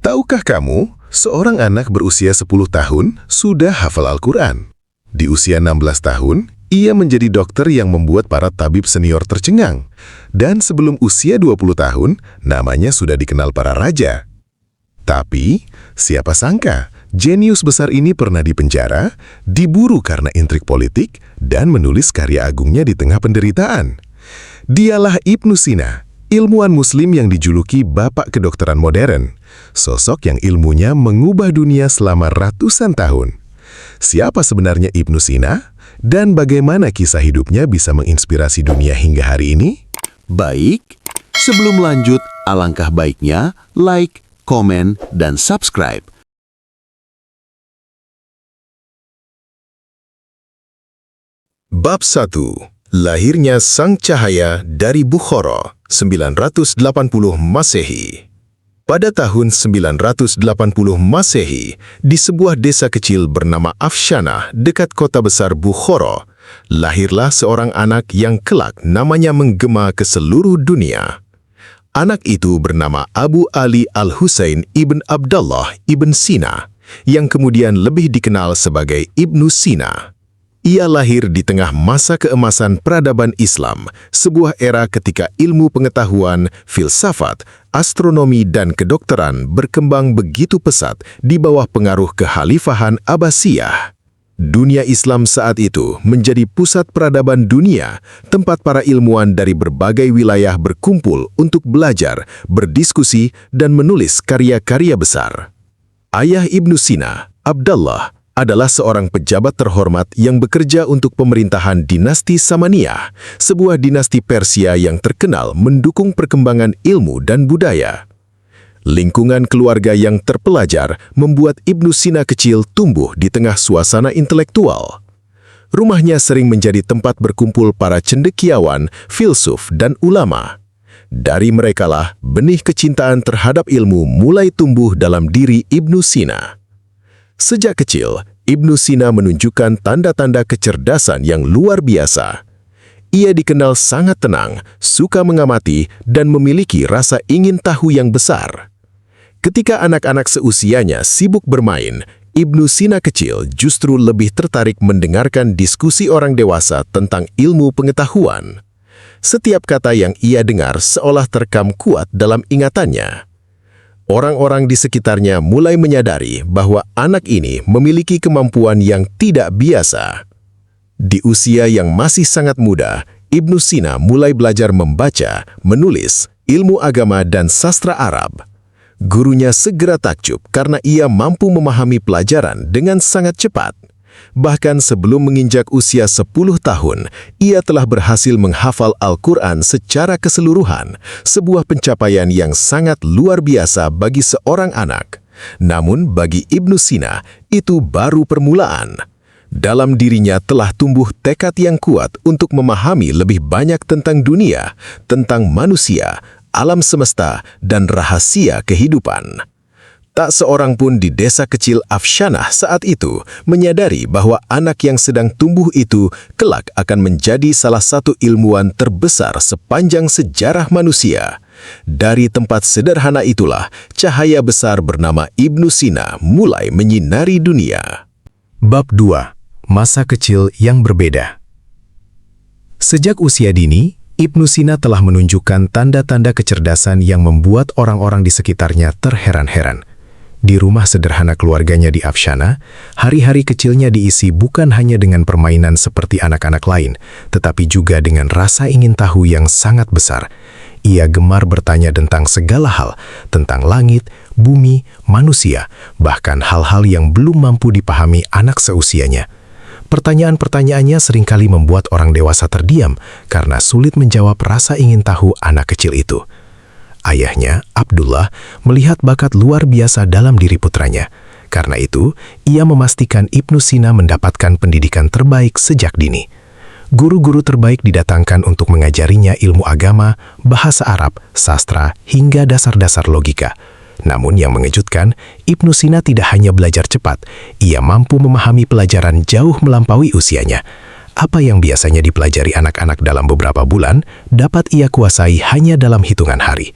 Tahukah kamu, seorang anak berusia 10 tahun sudah hafal Al-Quran. Di usia 16 tahun, ia menjadi dokter yang membuat para tabib senior tercengang. Dan sebelum usia 20 tahun, namanya sudah dikenal para raja. Tapi, siapa sangka, jenius besar ini pernah dipenjara, diburu karena intrik politik, dan menulis karya agungnya di tengah penderitaan. Dialah Ibnu Sina, ilmuwan muslim yang dijuluki Bapak Kedokteran Modern. Sosok yang ilmunya mengubah dunia selama ratusan tahun. Siapa sebenarnya Ibnu Sina? Dan bagaimana kisah hidupnya bisa menginspirasi dunia hingga hari ini? Baik, sebelum lanjut, alangkah baiknya like, komen, dan subscribe. Bab 1. Lahirnya Sang Cahaya dari Bukhara, 980 Masehi. Pada tahun 980 Masehi, di sebuah desa kecil bernama Afshanah dekat kota besar Bukhara, lahirlah seorang anak yang kelak namanya menggema ke seluruh dunia. Anak itu bernama Abu Ali Al-Husain ibn Abdullah ibn Sina, yang kemudian lebih dikenal sebagai Ibnu Sina. Ia lahir di tengah masa keemasan peradaban Islam, sebuah era ketika ilmu pengetahuan, filsafat, astronomi, dan kedokteran berkembang begitu pesat di bawah pengaruh kekhalifahan Abbasiyah. Dunia Islam saat itu menjadi pusat peradaban dunia, tempat para ilmuwan dari berbagai wilayah berkumpul untuk belajar, berdiskusi, dan menulis karya-karya besar. Ayah Ibnu Sina, Abdullah, adalah seorang pejabat terhormat yang bekerja untuk pemerintahan dinasti Samaniyah, sebuah dinasti Persia yang terkenal mendukung perkembangan ilmu dan budaya. Lingkungan keluarga yang terpelajar membuat Ibnu Sina kecil tumbuh di tengah suasana intelektual. Rumahnya sering menjadi tempat berkumpul para cendekiawan, filsuf, dan ulama. Dari merekalah benih kecintaan terhadap ilmu mulai tumbuh dalam diri Ibnu Sina. Sejak kecil, Ibnu Sina menunjukkan tanda-tanda kecerdasan yang luar biasa. Ia dikenal sangat tenang, suka mengamati, dan memiliki rasa ingin tahu yang besar. Ketika anak-anak seusianya sibuk bermain, Ibnu Sina kecil justru lebih tertarik mendengarkan diskusi orang dewasa tentang ilmu pengetahuan. Setiap kata yang ia dengar seolah terekam kuat dalam ingatannya. Orang-orang di sekitarnya mulai menyadari bahwa anak ini memiliki kemampuan yang tidak biasa. Di usia yang masih sangat muda, Ibnu Sina mulai belajar membaca, menulis, ilmu agama dan sastra Arab. Gurunya segera takjub karena ia mampu memahami pelajaran dengan sangat cepat. Bahkan sebelum menginjak usia 10 tahun, ia telah berhasil menghafal Al-Quran secara keseluruhan, sebuah pencapaian yang sangat luar biasa bagi seorang anak. Namun bagi Ibnu Sina, itu baru permulaan. Dalam dirinya telah tumbuh tekad yang kuat untuk memahami lebih banyak tentang dunia, tentang manusia, alam semesta, dan rahasia kehidupan. Tak seorang pun di desa kecil Afshanah saat itu menyadari bahwa anak yang sedang tumbuh itu kelak akan menjadi salah satu ilmuwan terbesar sepanjang sejarah manusia. Dari tempat sederhana itulah, cahaya besar bernama Ibnu Sina mulai menyinari dunia. Bab 2. Masa kecil yang berbeda. Sejak usia dini, Ibnu Sina telah menunjukkan tanda-tanda kecerdasan yang membuat orang-orang di sekitarnya terheran-heran. Di rumah sederhana keluarganya di Afshanah, hari-hari kecilnya diisi bukan hanya dengan permainan seperti anak-anak lain, tetapi juga dengan rasa ingin tahu yang sangat besar. Ia gemar bertanya tentang segala hal, tentang langit, bumi, manusia, bahkan hal-hal yang belum mampu dipahami anak seusianya. Pertanyaan-pertanyaannya seringkali membuat orang dewasa terdiam karena sulit menjawab rasa ingin tahu anak kecil itu. Ayahnya, Abdullah, melihat bakat luar biasa dalam diri putranya. Karena itu, ia memastikan Ibnu Sina mendapatkan pendidikan terbaik sejak dini. Guru-guru terbaik didatangkan untuk mengajarinya ilmu agama, bahasa Arab, sastra, hingga dasar-dasar logika. Namun yang mengejutkan, Ibnu Sina tidak hanya belajar cepat, ia mampu memahami pelajaran jauh melampaui usianya. Apa yang biasanya dipelajari anak-anak dalam beberapa bulan, dapat ia kuasai hanya dalam hitungan hari.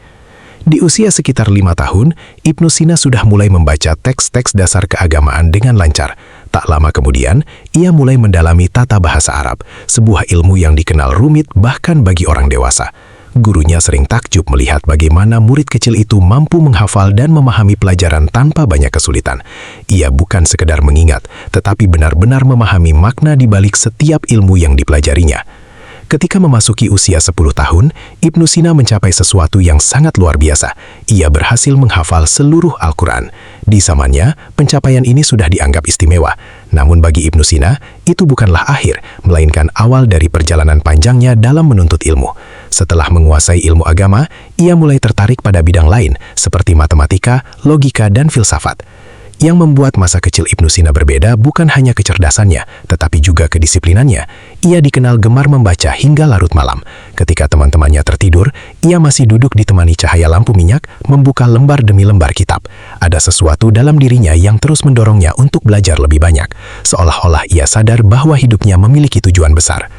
Di usia sekitar 5 tahun, Ibnu Sina sudah mulai membaca teks-teks dasar keagamaan dengan lancar. Tak lama kemudian, ia mulai mendalami tata bahasa Arab, sebuah ilmu yang dikenal rumit bahkan bagi orang dewasa. Gurunya sering takjub melihat bagaimana murid kecil itu mampu menghafal dan memahami pelajaran tanpa banyak kesulitan. Ia bukan sekedar mengingat, tetapi benar-benar memahami makna di balik setiap ilmu yang dipelajarinya. Ketika memasuki usia 10 tahun, Ibnu Sina mencapai sesuatu yang sangat luar biasa. Ia berhasil menghafal seluruh Al-Quran. Di zamannya, pencapaian ini sudah dianggap istimewa. Namun bagi Ibnu Sina, itu bukanlah akhir, melainkan awal dari perjalanan panjangnya dalam menuntut ilmu. Setelah menguasai ilmu agama, ia mulai tertarik pada bidang lain, seperti matematika, logika, dan filsafat. Yang membuat masa kecil Ibnu Sina berbeda bukan hanya kecerdasannya, tetapi juga kedisiplinannya. Ia dikenal gemar membaca hingga larut malam. Ketika teman-temannya tertidur, ia masih duduk ditemani cahaya lampu minyak, membuka lembar demi lembar kitab. Ada sesuatu dalam dirinya yang terus mendorongnya untuk belajar lebih banyak. Seolah-olah ia sadar bahwa hidupnya memiliki tujuan besar.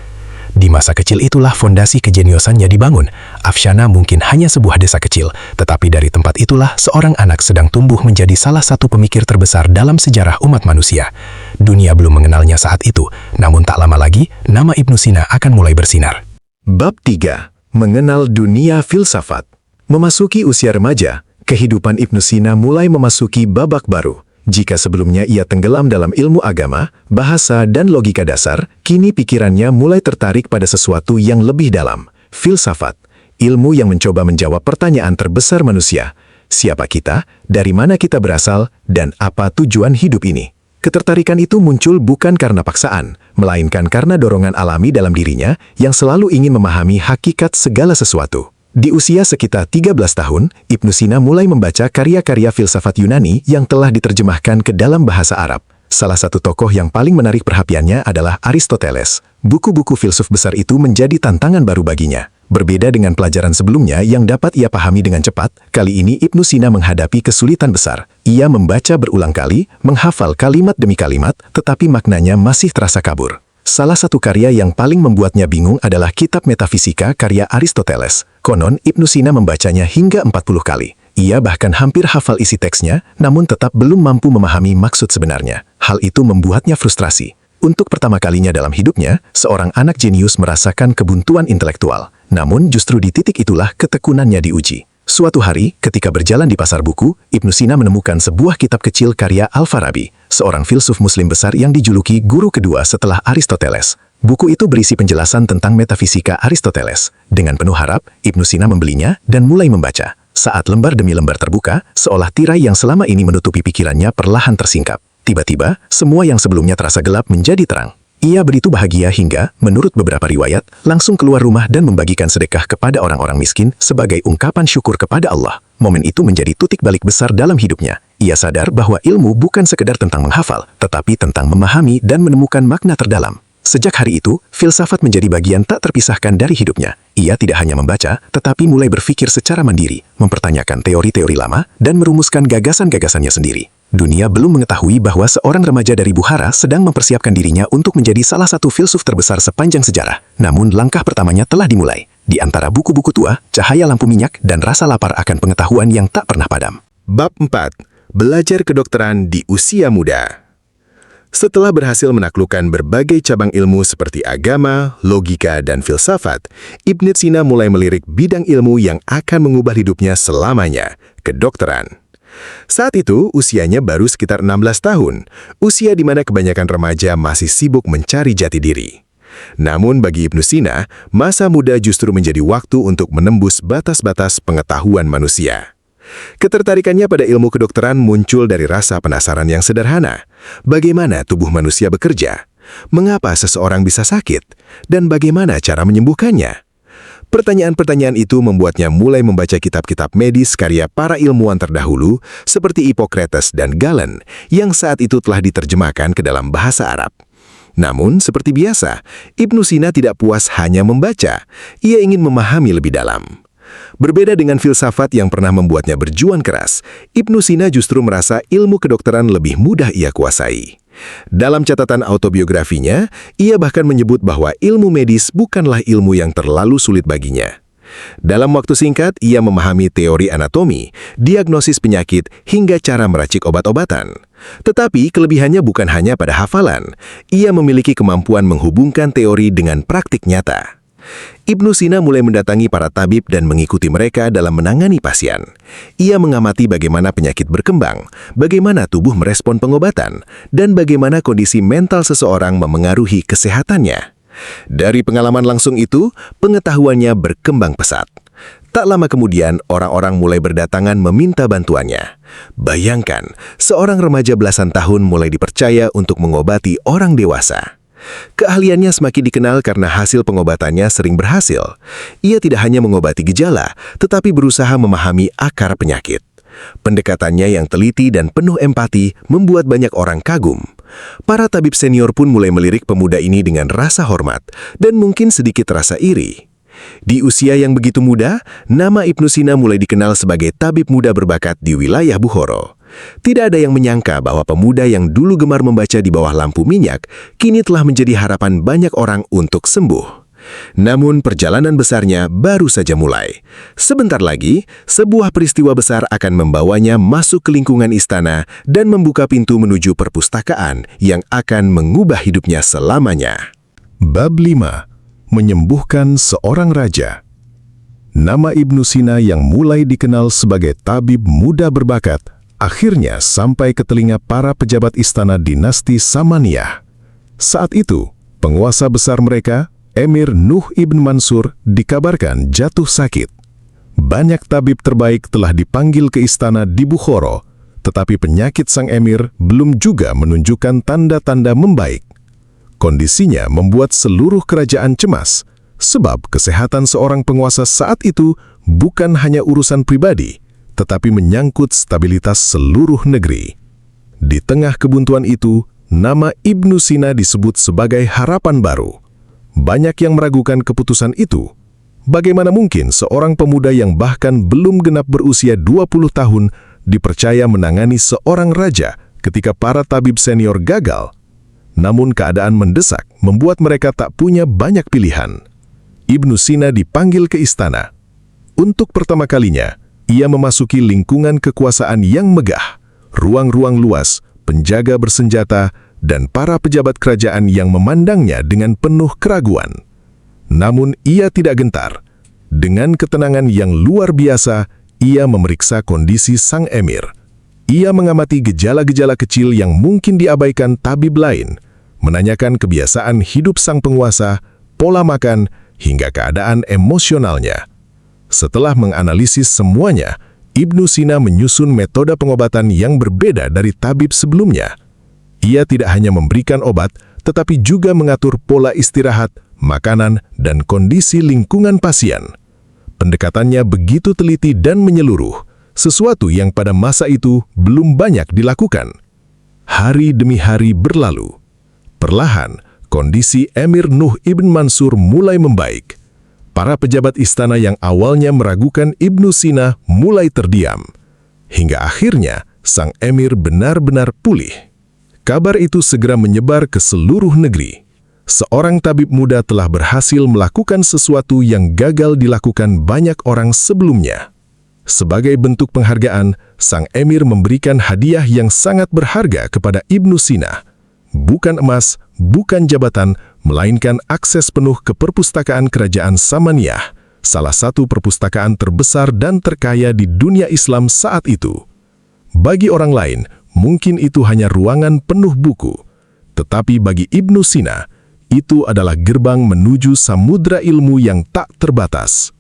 Di masa kecil itulah fondasi kejeniusannya dibangun. Afshana mungkin hanya sebuah desa kecil, tetapi dari tempat itulah seorang anak sedang tumbuh menjadi salah satu pemikir terbesar dalam sejarah umat manusia. Dunia belum mengenalnya saat itu, namun tak lama lagi, nama Ibnu Sina akan mulai bersinar. Bab 3. Mengenal dunia filsafat. Memasuki usia remaja, kehidupan Ibnu Sina mulai memasuki babak baru. Jika sebelumnya ia tenggelam dalam ilmu agama, bahasa, dan logika dasar, kini pikirannya mulai tertarik pada sesuatu yang lebih dalam, filsafat, ilmu yang mencoba menjawab pertanyaan terbesar manusia. Siapa kita, dari mana kita berasal, dan apa tujuan hidup ini? Ketertarikan itu muncul bukan karena paksaan, melainkan karena dorongan alami dalam dirinya yang selalu ingin memahami hakikat segala sesuatu. Di usia sekitar 13 tahun, Ibnu Sina mulai membaca karya-karya filsafat Yunani yang telah diterjemahkan ke dalam bahasa Arab. Salah satu tokoh yang paling menarik perhatiannya adalah Aristoteles. Buku-buku filsuf besar itu menjadi tantangan baru baginya. Berbeda dengan pelajaran sebelumnya yang dapat ia pahami dengan cepat, kali ini Ibnu Sina menghadapi kesulitan besar. Ia membaca berulang kali, menghafal kalimat demi kalimat, tetapi maknanya masih terasa kabur. Salah satu karya yang paling membuatnya bingung adalah Kitab Metafisika karya Aristoteles. Konon, Ibnu Sina membacanya hingga 40 kali. Ia bahkan hampir hafal isi teksnya, namun tetap belum mampu memahami maksud sebenarnya. Hal itu membuatnya frustrasi. Untuk pertama kalinya dalam hidupnya, seorang anak jenius merasakan kebuntuan intelektual. Namun justru di titik itulah ketekunannya diuji. Suatu hari, ketika berjalan di pasar buku, Ibnu Sina menemukan sebuah kitab kecil karya Al-Farabi, seorang filsuf muslim besar yang dijuluki guru kedua setelah Aristoteles. Buku itu berisi penjelasan tentang metafisika Aristoteles. Dengan penuh harap, Ibnu Sina membelinya dan mulai membaca. Saat lembar demi lembar terbuka, seolah tirai yang selama ini menutupi pikirannya perlahan tersingkap. Tiba-tiba, semua yang sebelumnya terasa gelap menjadi terang. Ia begitu bahagia hingga, menurut beberapa riwayat, langsung keluar rumah dan membagikan sedekah kepada orang-orang miskin sebagai ungkapan syukur kepada Allah. Momen itu menjadi titik balik besar dalam hidupnya. Ia sadar bahwa ilmu bukan sekedar tentang menghafal, tetapi tentang memahami dan menemukan makna terdalam. Sejak hari itu, filsafat menjadi bagian tak terpisahkan dari hidupnya. Ia tidak hanya membaca, tetapi mulai berpikir secara mandiri, mempertanyakan teori-teori lama, dan merumuskan gagasan-gagasannya sendiri. Dunia belum mengetahui bahwa seorang remaja dari Bukhara sedang mempersiapkan dirinya untuk menjadi salah satu filsuf terbesar sepanjang sejarah. Namun langkah pertamanya telah dimulai. Di antara buku-buku tua, cahaya lampu minyak, dan rasa lapar akan pengetahuan yang tak pernah padam. Bab 4. Belajar kedokteran di usia muda. Setelah berhasil menaklukkan berbagai cabang ilmu seperti agama, logika, dan filsafat, Ibnu Sina mulai melirik bidang ilmu yang akan mengubah hidupnya selamanya, kedokteran. Saat itu, usianya baru sekitar 16 tahun, usia di mana kebanyakan remaja masih sibuk mencari jati diri. Namun bagi Ibnu Sina, masa muda justru menjadi waktu untuk menembus batas-batas pengetahuan manusia. Ketertarikannya pada ilmu kedokteran muncul dari rasa penasaran yang sederhana. Bagaimana tubuh manusia bekerja? Mengapa seseorang bisa sakit? Dan bagaimana cara menyembuhkannya? Pertanyaan-pertanyaan itu membuatnya mulai membaca kitab-kitab medis karya para ilmuwan terdahulu seperti Hippocrates dan Galen yang saat itu telah diterjemahkan ke dalam bahasa Arab. Namun, seperti biasa, Ibnu Sina tidak puas hanya membaca. Ia ingin memahami lebih dalam. Berbeda dengan filsafat yang pernah membuatnya berjuang keras, Ibnu Sina justru merasa ilmu kedokteran lebih mudah ia kuasai. Dalam catatan autobiografinya, ia bahkan menyebut bahwa ilmu medis bukanlah ilmu yang terlalu sulit baginya. Dalam waktu singkat, ia memahami teori anatomi, diagnosis penyakit, hingga cara meracik obat-obatan. Tetapi kelebihannya bukan hanya pada hafalan. Ia memiliki kemampuan menghubungkan teori dengan praktik nyata. Ibnu Sina mulai mendatangi para tabib dan mengikuti mereka dalam menangani pasien. Ia mengamati bagaimana penyakit berkembang, bagaimana tubuh merespon pengobatan, dan bagaimana kondisi mental seseorang memengaruhi kesehatannya. Dari pengalaman langsung itu, pengetahuannya berkembang pesat. Tak lama kemudian, orang-orang mulai berdatangan meminta bantuannya. Bayangkan, seorang remaja belasan tahun mulai dipercaya untuk mengobati orang dewasa. Keahliannya semakin dikenal karena hasil pengobatannya sering berhasil. Ia tidak hanya mengobati gejala, tetapi berusaha memahami akar penyakit. Pendekatannya yang teliti dan penuh empati membuat banyak orang kagum. Para tabib senior pun mulai melirik pemuda ini dengan rasa hormat dan mungkin sedikit rasa iri. Di usia yang begitu muda, nama Ibnu Sina mulai dikenal sebagai tabib muda berbakat di wilayah Bukhara. Tidak ada yang menyangka bahwa pemuda yang dulu gemar membaca di bawah lampu minyak, kini telah menjadi harapan banyak orang untuk sembuh. Namun perjalanan besarnya baru saja mulai. Sebentar lagi, sebuah peristiwa besar akan membawanya masuk ke lingkungan istana dan membuka pintu menuju perpustakaan yang akan mengubah hidupnya selamanya. Bab 5. Menyembuhkan seorang raja. Nama Ibnu Sina yang mulai dikenal sebagai tabib muda berbakat akhirnya sampai ke telinga para pejabat istana dinasti Samaniyah. Saat itu, penguasa besar mereka, Emir Nuh ibn Mansur, dikabarkan jatuh sakit. Banyak tabib terbaik telah dipanggil ke istana di Bukhara, tetapi penyakit sang emir belum juga menunjukkan tanda-tanda membaik. Kondisinya membuat seluruh kerajaan cemas, sebab kesehatan seorang penguasa saat itu bukan hanya urusan pribadi, tetapi menyangkut stabilitas seluruh negeri. Di tengah kebuntuan itu, nama Ibnu Sina disebut sebagai harapan baru. Banyak yang meragukan keputusan itu. Bagaimana mungkin seorang pemuda yang bahkan belum genap berusia 20 tahun dipercaya menangani seorang raja ketika para tabib senior gagal? Namun keadaan mendesak membuat mereka tak punya banyak pilihan. Ibnu Sina dipanggil ke istana. Untuk pertama kalinya, ia memasuki lingkungan kekuasaan yang megah, ruang-ruang luas, penjaga bersenjata, dan para pejabat kerajaan yang memandangnya dengan penuh keraguan. Namun ia tidak gentar. Dengan ketenangan yang luar biasa, ia memeriksa kondisi sang emir. Ia mengamati gejala-gejala kecil yang mungkin diabaikan tabib lain, menanyakan kebiasaan hidup sang penguasa, pola makan, hingga keadaan emosionalnya. Setelah menganalisis semuanya, Ibnu Sina menyusun metode pengobatan yang berbeda dari tabib sebelumnya. Ia tidak hanya memberikan obat, tetapi juga mengatur pola istirahat, makanan, dan kondisi lingkungan pasien. Pendekatannya begitu teliti dan menyeluruh, sesuatu yang pada masa itu belum banyak dilakukan. Hari demi hari berlalu. Perlahan, kondisi Emir Nuh ibn Mansur mulai membaik. Para pejabat istana yang awalnya meragukan Ibnu Sina mulai terdiam. Hingga akhirnya, sang emir benar-benar pulih. Kabar itu segera menyebar ke seluruh negeri. Seorang tabib muda telah berhasil melakukan sesuatu yang gagal dilakukan banyak orang sebelumnya. Sebagai bentuk penghargaan, sang emir memberikan hadiah yang sangat berharga kepada Ibnu Sina. Bukan emas, bukan jabatan, melainkan akses penuh ke perpustakaan kerajaan Samaniyah, salah satu perpustakaan terbesar dan terkaya di dunia Islam saat itu. Bagi orang lain, mungkin itu hanya ruangan penuh buku. Tetapi bagi Ibnu Sina, itu adalah gerbang menuju samudra ilmu yang tak terbatas.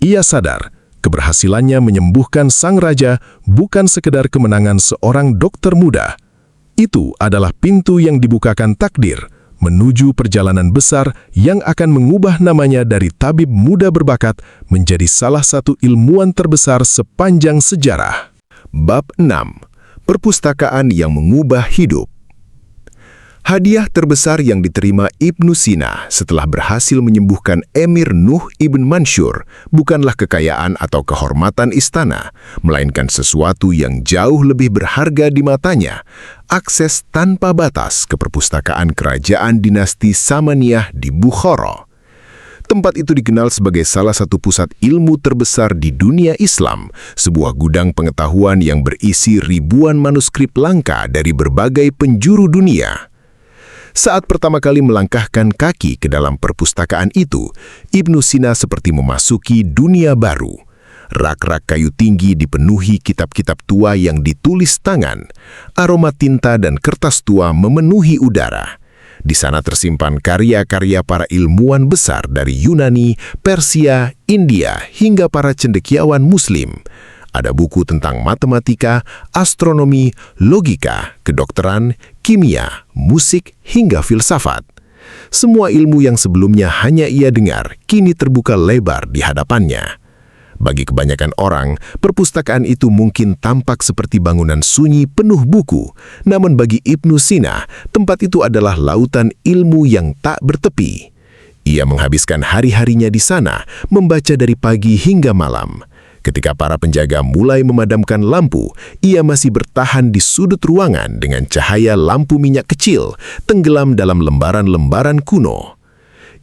Ia sadar, keberhasilannya menyembuhkan sang raja bukan sekedar kemenangan seorang dokter muda. Itu adalah pintu yang dibukakan takdir menuju perjalanan besar yang akan mengubah namanya dari tabib muda berbakat menjadi salah satu ilmuwan terbesar sepanjang sejarah. Bab 6. Perpustakaan yang mengubah hidup. Hadiah terbesar yang diterima Ibnu Sina setelah berhasil menyembuhkan Emir Nuh ibn Mansur bukanlah kekayaan atau kehormatan istana, melainkan sesuatu yang jauh lebih berharga di matanya, akses tanpa batas ke perpustakaan kerajaan dinasti Samaniyah di Bukhara. Tempat itu dikenal sebagai salah satu pusat ilmu terbesar di dunia Islam, sebuah gudang pengetahuan yang berisi ribuan manuskrip langka dari berbagai penjuru dunia. Saat pertama kali melangkahkan kaki ke dalam perpustakaan itu, Ibnu Sina seperti memasuki dunia baru. Rak-rak kayu tinggi dipenuhi kitab-kitab tua yang ditulis tangan. Aroma tinta dan kertas tua memenuhi udara. Di sana tersimpan karya-karya para ilmuwan besar dari Yunani, Persia, India, hingga para cendekiawan Muslim. Ada buku tentang matematika, astronomi, logika, kedokteran, kimia, musik, hingga filsafat. Semua ilmu yang sebelumnya hanya ia dengar, kini terbuka lebar di hadapannya. Bagi kebanyakan orang, perpustakaan itu mungkin tampak seperti bangunan sunyi penuh buku. Namun bagi Ibnu Sina, tempat itu adalah lautan ilmu yang tak bertepi. Ia menghabiskan hari-harinya di sana, membaca dari pagi hingga malam. Ketika para penjaga mulai memadamkan lampu, ia masih bertahan di sudut ruangan dengan cahaya lampu minyak kecil, tenggelam dalam lembaran-lembaran kuno.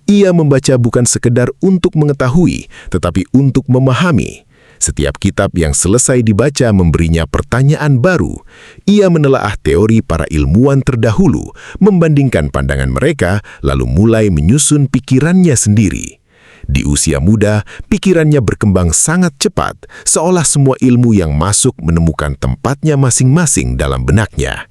Ia membaca bukan sekedar untuk mengetahui, tetapi untuk memahami. Setiap kitab yang selesai dibaca memberinya pertanyaan baru. Ia menelaah teori para ilmuwan terdahulu, membandingkan pandangan mereka, lalu mulai menyusun pikirannya sendiri. Di usia muda, pikirannya berkembang sangat cepat, seolah semua ilmu yang masuk menemukan tempatnya masing-masing dalam benaknya.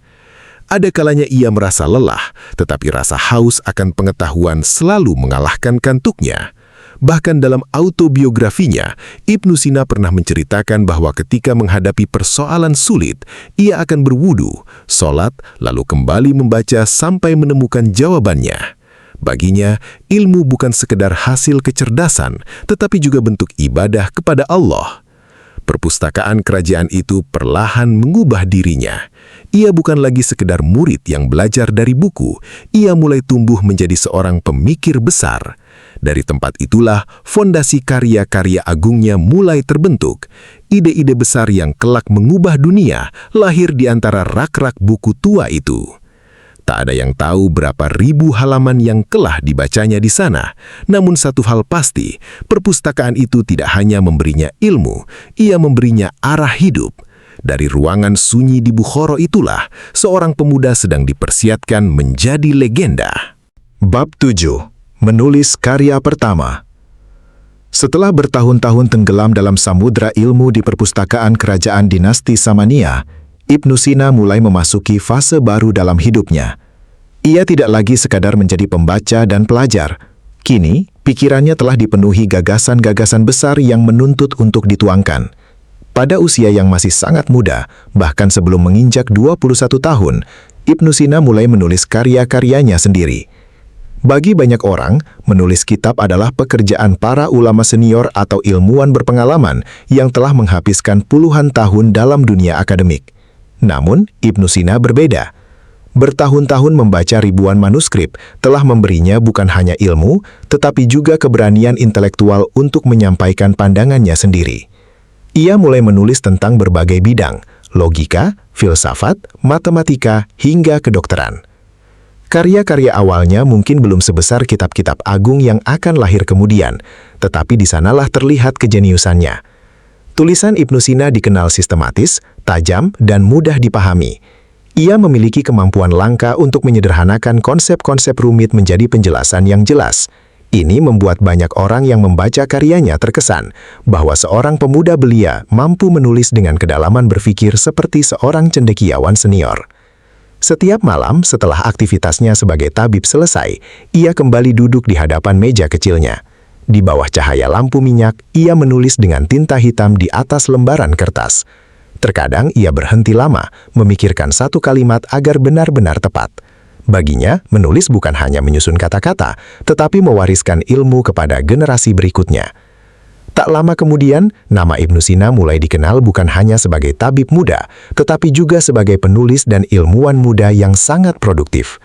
Ada kalanya ia merasa lelah, tetapi rasa haus akan pengetahuan selalu mengalahkan kantuknya. Bahkan dalam autobiografinya, Ibnu Sina pernah menceritakan bahwa ketika menghadapi persoalan sulit, ia akan berwudu, sholat, lalu kembali membaca sampai menemukan jawabannya. Baginya, ilmu bukan sekedar hasil kecerdasan, tetapi juga bentuk ibadah kepada Allah. Perpustakaan kerajaan itu perlahan mengubah dirinya. Ia bukan lagi sekedar murid yang belajar dari buku, ia mulai tumbuh menjadi seorang pemikir besar. Dari tempat itulah, fondasi karya-karya agungnya mulai terbentuk. Ide-ide besar yang kelak mengubah dunia lahir di antara rak-rak buku tua itu. Tak ada yang tahu berapa ribu halaman yang telah dibacanya di sana. Namun satu hal pasti, perpustakaan itu tidak hanya memberinya ilmu, ia memberinya arah hidup. Dari ruangan sunyi di Bukhara itulah, seorang pemuda sedang dipersiapkan menjadi legenda. Bab 7. Menulis karya pertama. Setelah bertahun-tahun tenggelam dalam samudra ilmu di perpustakaan kerajaan dinasti Samania, Ibnu Sina mulai memasuki fase baru dalam hidupnya. Ia tidak lagi sekadar menjadi pembaca dan pelajar. Kini, pikirannya telah dipenuhi gagasan-gagasan besar yang menuntut untuk dituangkan. Pada usia yang masih sangat muda, bahkan sebelum menginjak 21 tahun, Ibnu Sina mulai menulis karya-karyanya sendiri. Bagi banyak orang, menulis kitab adalah pekerjaan para ulama senior atau ilmuwan berpengalaman yang telah menghabiskan puluhan tahun dalam dunia akademik. Namun, Ibnu Sina berbeda. Bertahun-tahun membaca ribuan manuskrip telah memberinya bukan hanya ilmu, tetapi juga keberanian intelektual untuk menyampaikan pandangannya sendiri. Ia mulai menulis tentang berbagai bidang, logika, filsafat, matematika, hingga kedokteran. Karya-karya awalnya mungkin belum sebesar kitab-kitab agung yang akan lahir kemudian, tetapi di sanalah terlihat kejeniusannya. Tulisan Ibnu Sina dikenal sistematis, tajam, dan mudah dipahami. Ia memiliki kemampuan langka untuk menyederhanakan konsep-konsep rumit menjadi penjelasan yang jelas. Ini membuat banyak orang yang membaca karyanya terkesan bahwa seorang pemuda belia mampu menulis dengan kedalaman berpikir seperti seorang cendekiawan senior. Setiap malam setelah aktivitasnya sebagai tabib selesai, ia kembali duduk di hadapan meja kecilnya. Di bawah cahaya lampu minyak, ia menulis dengan tinta hitam di atas lembaran kertas. Terkadang ia berhenti lama, memikirkan satu kalimat agar benar-benar tepat. Baginya, menulis bukan hanya menyusun kata-kata, tetapi mewariskan ilmu kepada generasi berikutnya. Tak lama kemudian, nama Ibnu Sina mulai dikenal bukan hanya sebagai tabib muda, tetapi juga sebagai penulis dan ilmuwan muda yang sangat produktif.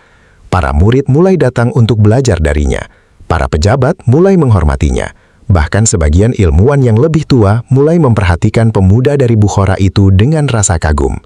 Para murid mulai datang untuk belajar darinya. Para pejabat mulai menghormatinya. Bahkan sebagian ilmuwan yang lebih tua mulai memperhatikan pemuda dari Bukhara itu dengan rasa kagum.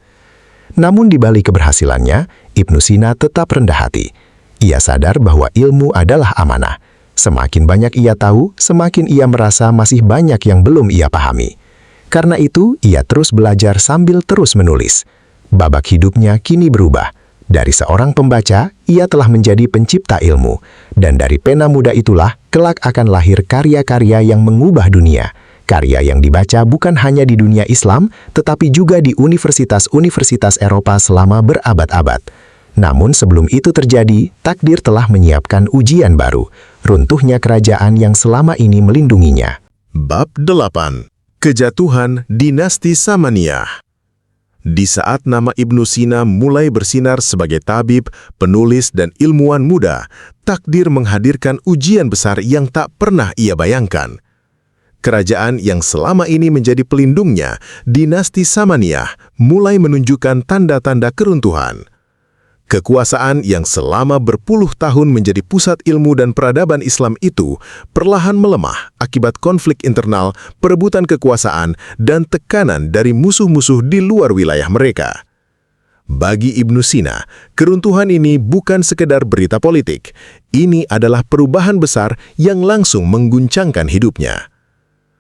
Namun di balik keberhasilannya, Ibnu Sina tetap rendah hati. Ia sadar bahwa ilmu adalah amanah. Semakin banyak ia tahu, semakin ia merasa masih banyak yang belum ia pahami. Karena itu, ia terus belajar sambil terus menulis. Babak hidupnya kini berubah. Dari seorang pembaca, ia telah menjadi pencipta ilmu. Dan dari pena muda itulah, kelak akan lahir karya-karya yang mengubah dunia. Karya yang dibaca bukan hanya di dunia Islam, tetapi juga di universitas-universitas Eropa selama berabad-abad. Namun sebelum itu terjadi, takdir telah menyiapkan ujian baru. Runtuhnya kerajaan yang selama ini melindunginya. Bab 8. Kejatuhan Dinasti Samaniyah. Di saat nama Ibnu Sina mulai bersinar sebagai tabib, penulis, dan ilmuwan muda, takdir menghadirkan ujian besar yang tak pernah ia bayangkan. Kerajaan yang selama ini menjadi pelindungnya, Dinasti Samaniyah, mulai menunjukkan tanda-tanda keruntuhan. Kekuasaan yang selama berpuluh tahun menjadi pusat ilmu dan peradaban Islam itu perlahan melemah akibat konflik internal, perebutan kekuasaan, dan tekanan dari musuh-musuh di luar wilayah mereka. Bagi Ibnu Sina, keruntuhan ini bukan sekedar berita politik. Ini adalah perubahan besar yang langsung mengguncangkan hidupnya.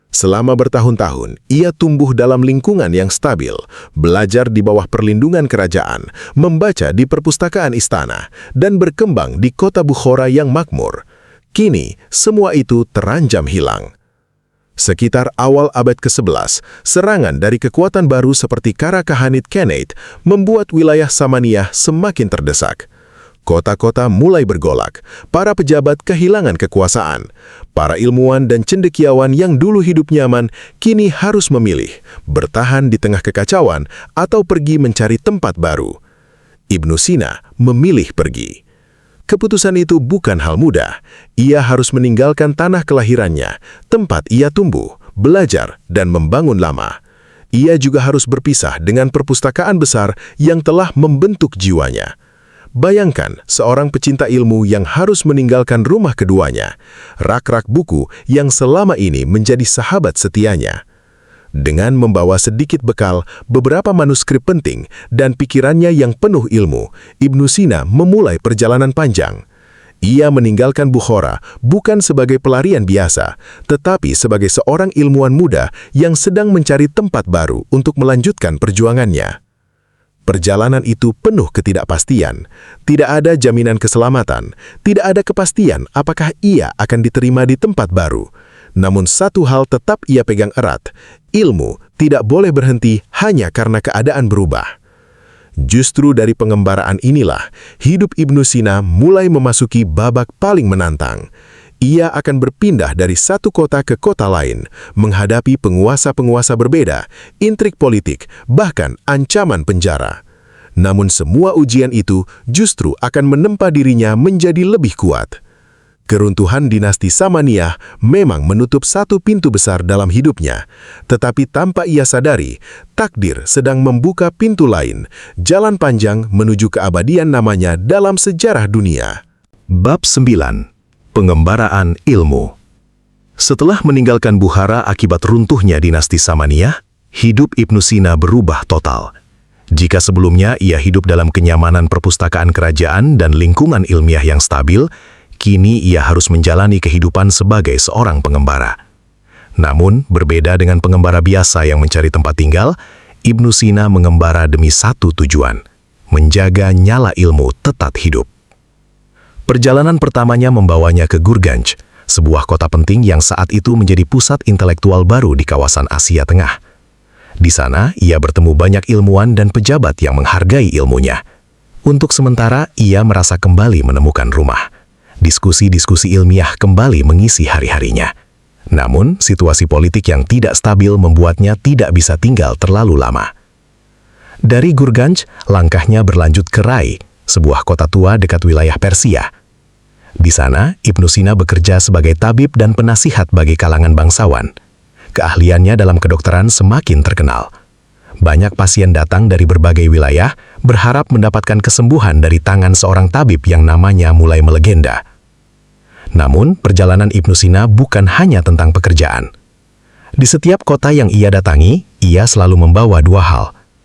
Selama bertahun-tahun, ia tumbuh dalam lingkungan yang stabil, belajar di bawah perlindungan kerajaan, membaca di perpustakaan istana, dan berkembang di kota Bukhara yang makmur. Kini, semua itu terancam hilang. Sekitar awal abad ke-11, serangan dari kekuatan baru seperti Kara Khanate Khanate membuat wilayah Samaniyah semakin terdesak. Kota-kota mulai bergolak, para pejabat kehilangan kekuasaan. Para ilmuwan dan cendekiawan yang dulu hidup nyaman, kini harus memilih, bertahan di tengah kekacauan atau pergi mencari tempat baru. Ibnu Sina memilih pergi. Keputusan itu bukan hal mudah. Ia harus meninggalkan tanah kelahirannya, tempat ia tumbuh, belajar, dan membangun lama. Ia juga harus berpisah dengan perpustakaan besar yang telah membentuk jiwanya. Bayangkan seorang pecinta ilmu yang harus meninggalkan rumah keduanya, rak-rak buku yang selama ini menjadi sahabat setianya. Dengan membawa sedikit bekal, beberapa manuskrip penting, dan pikirannya yang penuh ilmu, Ibnu Sina memulai perjalanan panjang. Ia meninggalkan Bukhara bukan sebagai pelarian biasa, tetapi sebagai seorang ilmuwan muda yang sedang mencari tempat baru untuk melanjutkan perjuangannya. Perjalanan itu penuh ketidakpastian. Tidak ada jaminan keselamatan. Tidak ada kepastian apakah ia akan diterima di tempat baru. Namun satu hal tetap ia pegang erat. Ilmu tidak boleh berhenti hanya karena keadaan berubah. Justru dari pengembaraan inilah, hidup Ibnu Sina mulai memasuki babak paling menantang. Ia akan berpindah dari satu kota ke kota lain, menghadapi penguasa-penguasa berbeda, intrik politik, bahkan ancaman penjara. Namun semua ujian itu justru akan menempa dirinya menjadi lebih kuat. Keruntuhan dinasti Samaniyah memang menutup satu pintu besar dalam hidupnya, tetapi tanpa ia sadari, takdir sedang membuka pintu lain, jalan panjang menuju keabadian namanya dalam sejarah dunia. Bab 9. Pengembaraan ilmu. Setelah meninggalkan Bukhara akibat runtuhnya dinasti Samaniyah, hidup Ibnu Sina berubah total. Jika sebelumnya ia hidup dalam kenyamanan perpustakaan kerajaan dan lingkungan ilmiah yang stabil, kini ia harus menjalani kehidupan sebagai seorang pengembara. Namun, berbeda dengan pengembara biasa yang mencari tempat tinggal, Ibnu Sina mengembara demi satu tujuan, menjaga nyala ilmu tetap hidup. Perjalanan pertamanya membawanya ke Gurganj, sebuah kota penting yang saat itu menjadi pusat intelektual baru di kawasan Asia Tengah. Di sana, ia bertemu banyak ilmuwan dan pejabat yang menghargai ilmunya. Untuk sementara, ia merasa kembali menemukan rumah. Diskusi-diskusi ilmiah kembali mengisi hari-harinya. Namun, situasi politik yang tidak stabil membuatnya tidak bisa tinggal terlalu lama. Dari Gurganj, langkahnya berlanjut ke Rai, sebuah kota tua dekat wilayah Persia. Di sana, Ibnu Sina bekerja sebagai tabib dan penasihat bagi kalangan bangsawan. Keahliannya dalam kedokteran semakin terkenal. Banyak pasien datang dari berbagai wilayah, berharap mendapatkan kesembuhan dari tangan seorang tabib yang namanya mulai melegenda. Namun, perjalanan Ibnu Sina bukan hanya tentang pekerjaan. Di setiap kota yang ia datangi, ia selalu membawa dua hal,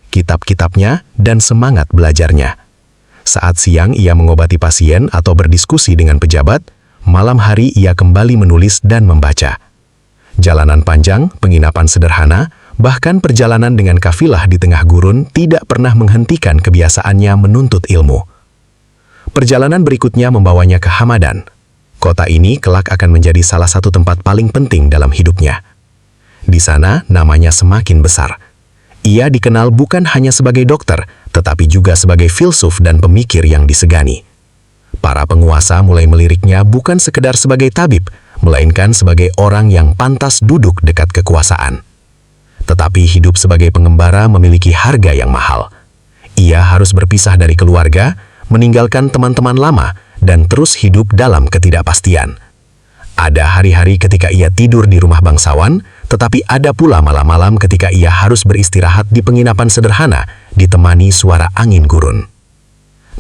kitab-kitabnya dan semangat belajarnya. Saat siang ia mengobati pasien atau berdiskusi dengan pejabat, malam hari ia kembali menulis dan membaca. Jalanan panjang, penginapan sederhana, bahkan perjalanan dengan kafilah di tengah gurun tidak pernah menghentikan kebiasaannya menuntut ilmu. Perjalanan berikutnya membawanya ke Hamadan. Kota ini kelak akan menjadi salah satu tempat paling penting dalam hidupnya. Di sana namanya semakin besar. Ia dikenal bukan hanya sebagai dokter, tetapi juga sebagai filsuf dan pemikir yang disegani. Para penguasa mulai meliriknya bukan sekedar sebagai tabib, melainkan sebagai orang yang pantas duduk dekat kekuasaan. Tetapi hidup sebagai pengembara memiliki harga yang mahal. Ia harus berpisah dari keluarga, meninggalkan teman-teman lama, dan terus hidup dalam ketidakpastian. Ada hari-hari ketika ia tidur di rumah bangsawan, tetapi ada pula malam-malam ketika ia harus beristirahat di penginapan sederhana, ditemani suara angin gurun.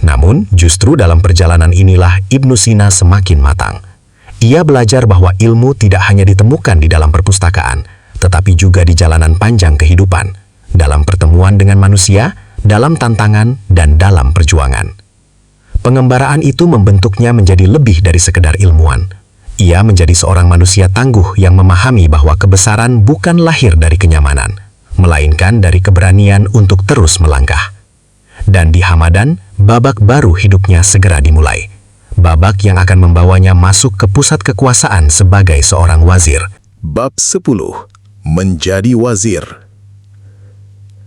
Namun, justru dalam perjalanan inilah Ibnu Sina semakin matang. Ia belajar bahwa ilmu tidak hanya ditemukan di dalam perpustakaan, tetapi juga di jalanan panjang kehidupan, dalam pertemuan dengan manusia, dalam tantangan, dan dalam perjuangan. Pengembaraan itu membentuknya menjadi lebih dari sekedar ilmuwan. Ia menjadi seorang manusia tangguh yang memahami bahwa kebesaran bukan lahir dari kenyamanan, melainkan dari keberanian untuk terus melangkah. Dan di Hamadan, babak baru hidupnya segera dimulai. Babak yang akan membawanya masuk ke pusat kekuasaan sebagai seorang wazir. Bab 10. Menjadi wazir.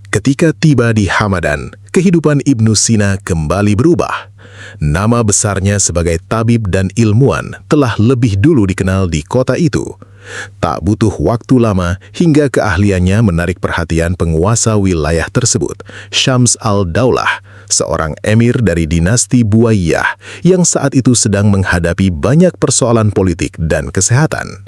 Ketika tiba di Hamadan, kehidupan Ibnu Sina kembali berubah. Nama besarnya sebagai tabib dan ilmuwan telah lebih dulu dikenal di kota itu. Tak butuh waktu lama hingga keahliannya menarik perhatian penguasa wilayah tersebut, Syams al-Daulah, seorang emir dari dinasti Buayyah yang saat itu sedang menghadapi banyak persoalan politik dan kesehatan.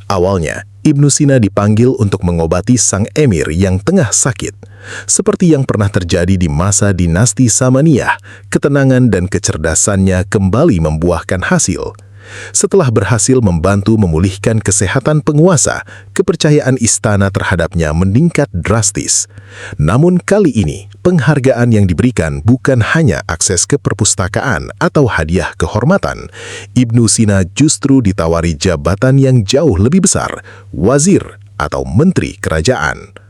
Awalnya, Ibnu Sina dipanggil untuk mengobati sang emir yang tengah sakit. Seperti yang pernah terjadi di masa dinasti Samaniyah, ketenangan dan kecerdasannya kembali membuahkan hasil. Setelah berhasil membantu memulihkan kesehatan penguasa, kepercayaan istana terhadapnya meningkat drastis. Namun kali ini, penghargaan yang diberikan bukan hanya akses ke perpustakaan atau hadiah kehormatan. Ibnu Sina justru ditawari jabatan yang jauh lebih besar, wazir atau menteri kerajaan.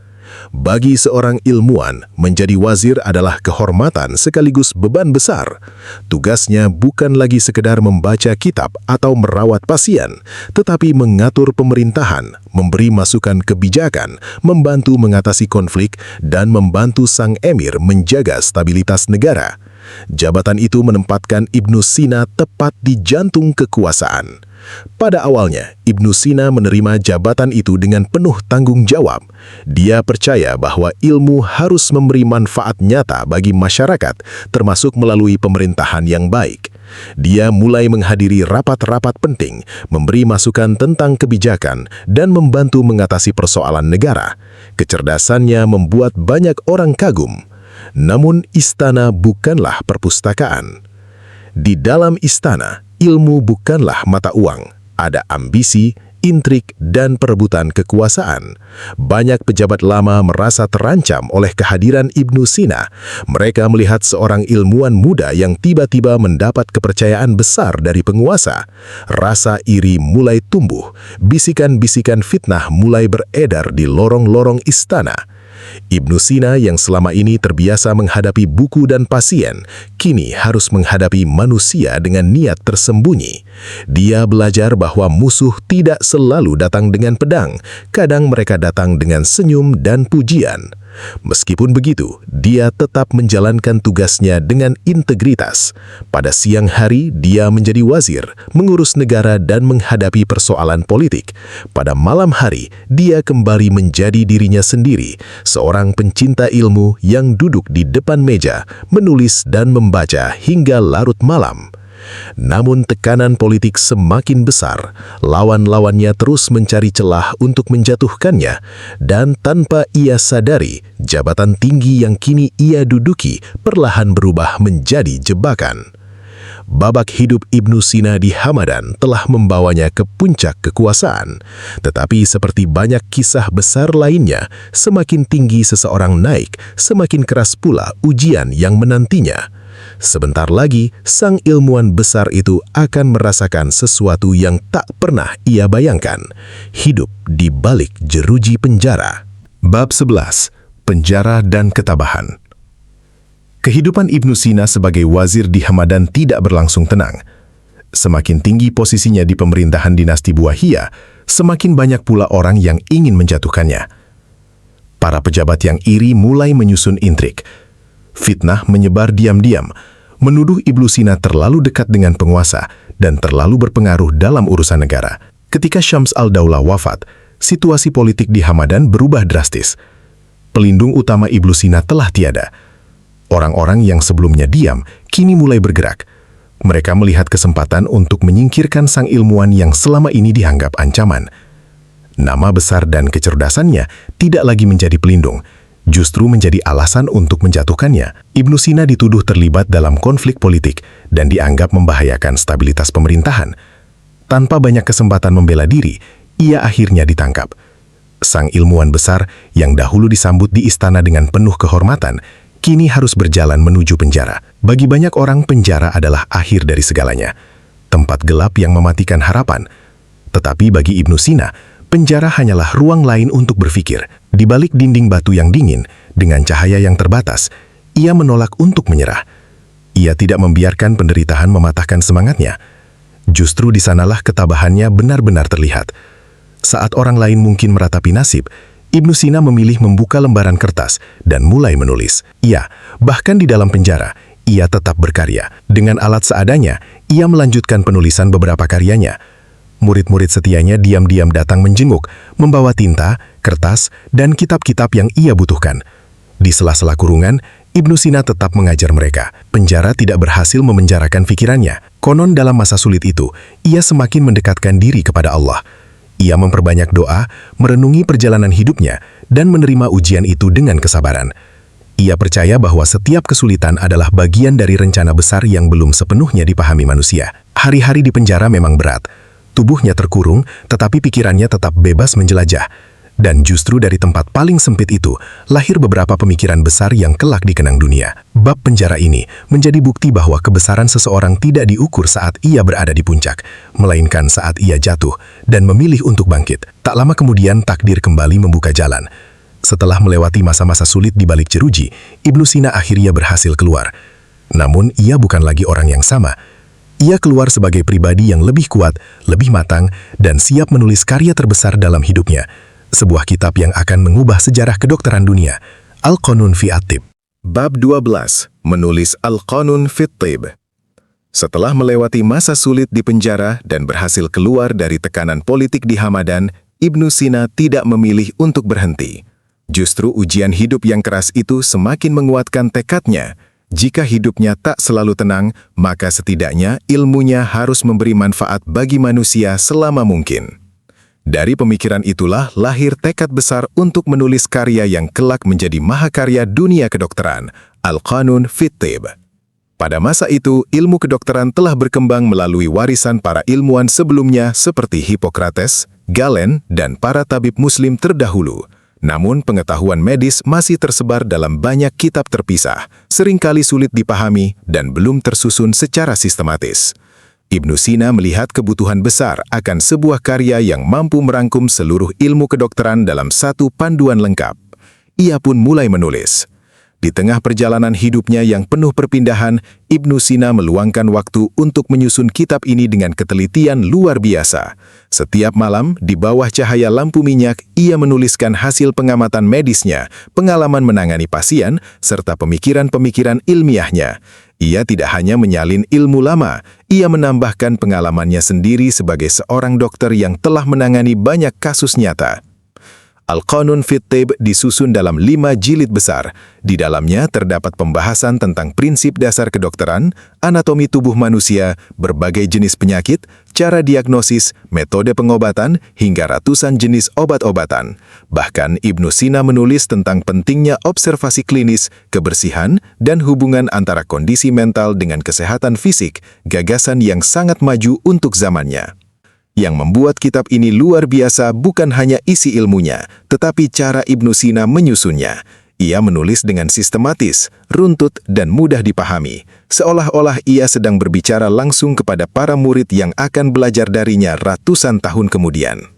Bagi seorang ilmuwan, menjadi wazir adalah kehormatan sekaligus beban besar. Tugasnya bukan lagi sekedar membaca kitab atau merawat pasien, tetapi mengatur pemerintahan, memberi masukan kebijakan, membantu mengatasi konflik, dan membantu sang emir menjaga stabilitas negara. Jabatan itu menempatkan Ibnu Sina tepat di jantung kekuasaan. Pada awalnya, Ibnu Sina menerima jabatan itu dengan penuh tanggung jawab. Dia percaya bahwa ilmu harus memberi manfaat nyata bagi masyarakat, termasuk melalui pemerintahan yang baik. Dia mulai menghadiri rapat-rapat penting, memberi masukan tentang kebijakan, dan membantu mengatasi persoalan negara. Kecerdasannya membuat banyak orang kagum. Namun istana bukanlah perpustakaan. Di dalam istana, ilmu bukanlah mata uang. Ada ambisi, intrik, dan perebutan kekuasaan. Banyak pejabat lama merasa terancam oleh kehadiran Ibnu Sina. Mereka melihat seorang ilmuwan muda yang tiba-tiba mendapat kepercayaan besar dari penguasa. Rasa iri mulai tumbuh. Bisikan-bisikan fitnah mulai beredar di lorong-lorong istana. Ibnu Sina yang selama ini terbiasa menghadapi buku dan pasien, kini harus menghadapi manusia dengan niat tersembunyi. Dia belajar bahwa musuh tidak selalu datang dengan pedang, kadang mereka datang dengan senyum dan pujian. Meskipun begitu, dia tetap menjalankan tugasnya dengan integritas. Pada siang hari, dia menjadi wazir, mengurus negara dan menghadapi persoalan politik. Pada malam hari, dia kembali menjadi dirinya sendiri, seorang pencinta ilmu yang duduk di depan meja, menulis dan membaca hingga larut malam. Namun tekanan politik semakin besar, lawan-lawannya terus mencari celah untuk menjatuhkannya, dan tanpa ia sadari, jabatan tinggi yang kini ia duduki perlahan berubah menjadi jebakan. Babak hidup Ibnu Sina di Hamadan telah membawanya ke puncak kekuasaan. Tetapi seperti banyak kisah besar lainnya, semakin tinggi seseorang naik, semakin keras pula ujian yang menantinya. sebentar lagi sang ilmuwan besar itu akan merasakan sesuatu yang tak pernah ia bayangkan. Hidup di balik jeruji penjara. Bab 11. Penjara dan Ketabahan. Kehidupan Ibnu Sina sebagai wazir di Hamadan tidak berlangsung tenang. Semakin tinggi posisinya di pemerintahan dinasti Buahiyah, semakin banyak pula orang yang ingin menjatuhkannya. Para pejabat yang iri mulai menyusun intrik. Fitnah menyebar diam-diam, menuduh Ibnu Sina terlalu dekat dengan penguasa dan terlalu berpengaruh dalam urusan negara. Ketika Syams al-Daulah wafat, situasi politik di Hamadan berubah drastis. Pelindung utama Ibnu Sina telah tiada. Orang-orang yang sebelumnya diam, kini mulai bergerak. Mereka melihat kesempatan untuk menyingkirkan sang ilmuwan yang selama ini dianggap ancaman. Nama besar dan kecerdasannya tidak lagi menjadi pelindung, justru menjadi alasan untuk menjatuhkannya. Ibnu Sina dituduh terlibat dalam konflik politik dan dianggap membahayakan stabilitas pemerintahan. Tanpa banyak kesempatan membela diri, ia akhirnya ditangkap. Sang ilmuwan besar yang dahulu disambut di istana dengan penuh kehormatan, kini harus berjalan menuju penjara. Bagi banyak orang, penjara adalah akhir dari segalanya, tempat gelap yang mematikan harapan. Tetapi bagi Ibnu Sina, penjara hanyalah ruang lain untuk berpikir. Di balik dinding batu yang dingin, dengan cahaya yang terbatas, ia menolak untuk menyerah. Ia tidak membiarkan penderitaan mematahkan semangatnya. Justru di sanalah ketabahannya benar-benar terlihat. Saat orang lain mungkin meratapi nasib, Ibnu Sina memilih membuka lembaran kertas dan mulai menulis. Bahkan di dalam penjara, ia tetap berkarya. Dengan alat seadanya, ia melanjutkan penulisan beberapa karyanya. Murid-murid setianya diam-diam datang menjenguk, membawa tinta, kertas, dan kitab-kitab yang ia butuhkan. Di sela-sela kurungan, Ibnu Sina tetap mengajar mereka. Penjara tidak berhasil memenjarakan pikirannya. Konon dalam masa sulit itu, ia semakin mendekatkan diri kepada Allah. Ia memperbanyak doa, merenungi perjalanan hidupnya, dan menerima ujian itu dengan kesabaran. Ia percaya bahwa setiap kesulitan adalah bagian dari rencana besar yang belum sepenuhnya dipahami manusia. Hari-hari di penjara memang berat. Tubuhnya terkurung, tetapi pikirannya tetap bebas menjelajah. Dan justru dari tempat paling sempit itu, lahir beberapa pemikiran besar yang kelak dikenang dunia. Bab penjara ini menjadi bukti bahwa kebesaran seseorang tidak diukur saat ia berada di puncak, melainkan saat ia jatuh dan memilih untuk bangkit. Tak lama kemudian takdir kembali membuka jalan. Setelah melewati masa-masa sulit di balik jeruji, Ibnu Sina akhirnya berhasil keluar. Namun ia bukan lagi orang yang sama. Ia keluar sebagai pribadi yang lebih kuat, lebih matang, dan siap menulis karya terbesar dalam hidupnya. Sebuah kitab yang akan mengubah sejarah kedokteran dunia, Al-Qanun fi at-Tibb. Bab 12. Menulis Al-Qanun fi at-Tibb. Setelah melewati masa sulit di penjara dan berhasil keluar dari tekanan politik di Hamadan, Ibnu Sina tidak memilih untuk berhenti. Justru ujian hidup yang keras itu semakin menguatkan tekadnya. Jika hidupnya tak selalu tenang, maka setidaknya ilmunya harus memberi manfaat bagi manusia selama mungkin. Dari pemikiran itulah lahir tekad besar untuk menulis karya yang kelak menjadi mahakarya dunia kedokteran, Al-Qanun fi at-Tibb. Pada masa itu, ilmu kedokteran telah berkembang melalui warisan para ilmuwan sebelumnya seperti Hippocrates, Galen, dan para tabib muslim terdahulu. Namun pengetahuan medis masih tersebar dalam banyak kitab terpisah, seringkali sulit dipahami dan belum tersusun secara sistematis. Ibnu Sina melihat kebutuhan besar akan sebuah karya yang mampu merangkum seluruh ilmu kedokteran dalam satu panduan lengkap. Ia pun mulai menulis. Di tengah perjalanan hidupnya yang penuh perpindahan, Ibnu Sina meluangkan waktu untuk menyusun kitab ini dengan ketelitian luar biasa. Setiap malam, di bawah cahaya lampu minyak, ia menuliskan hasil pengamatan medisnya, pengalaman menangani pasien, serta pemikiran-pemikiran ilmiahnya. Ia tidak hanya menyalin ilmu lama, ia menambahkan pengalamannya sendiri sebagai seorang dokter yang telah menangani banyak kasus nyata. Al-Qanun fi at-Tibb disusun dalam 5 jilid besar. Di dalamnya terdapat pembahasan tentang prinsip dasar kedokteran, anatomi tubuh manusia, berbagai jenis penyakit, cara diagnosis, metode pengobatan, hingga ratusan jenis obat-obatan. Bahkan Ibnu Sina menulis tentang pentingnya observasi klinis, kebersihan, dan hubungan antara kondisi mental dengan kesehatan fisik, gagasan yang sangat maju untuk zamannya. Yang membuat kitab ini luar biasa bukan hanya isi ilmunya, tetapi cara Ibnu Sina menyusunnya. Ia menulis dengan sistematis, runtut, dan mudah dipahami, seolah-olah ia sedang berbicara langsung kepada para murid yang akan belajar darinya ratusan tahun kemudian.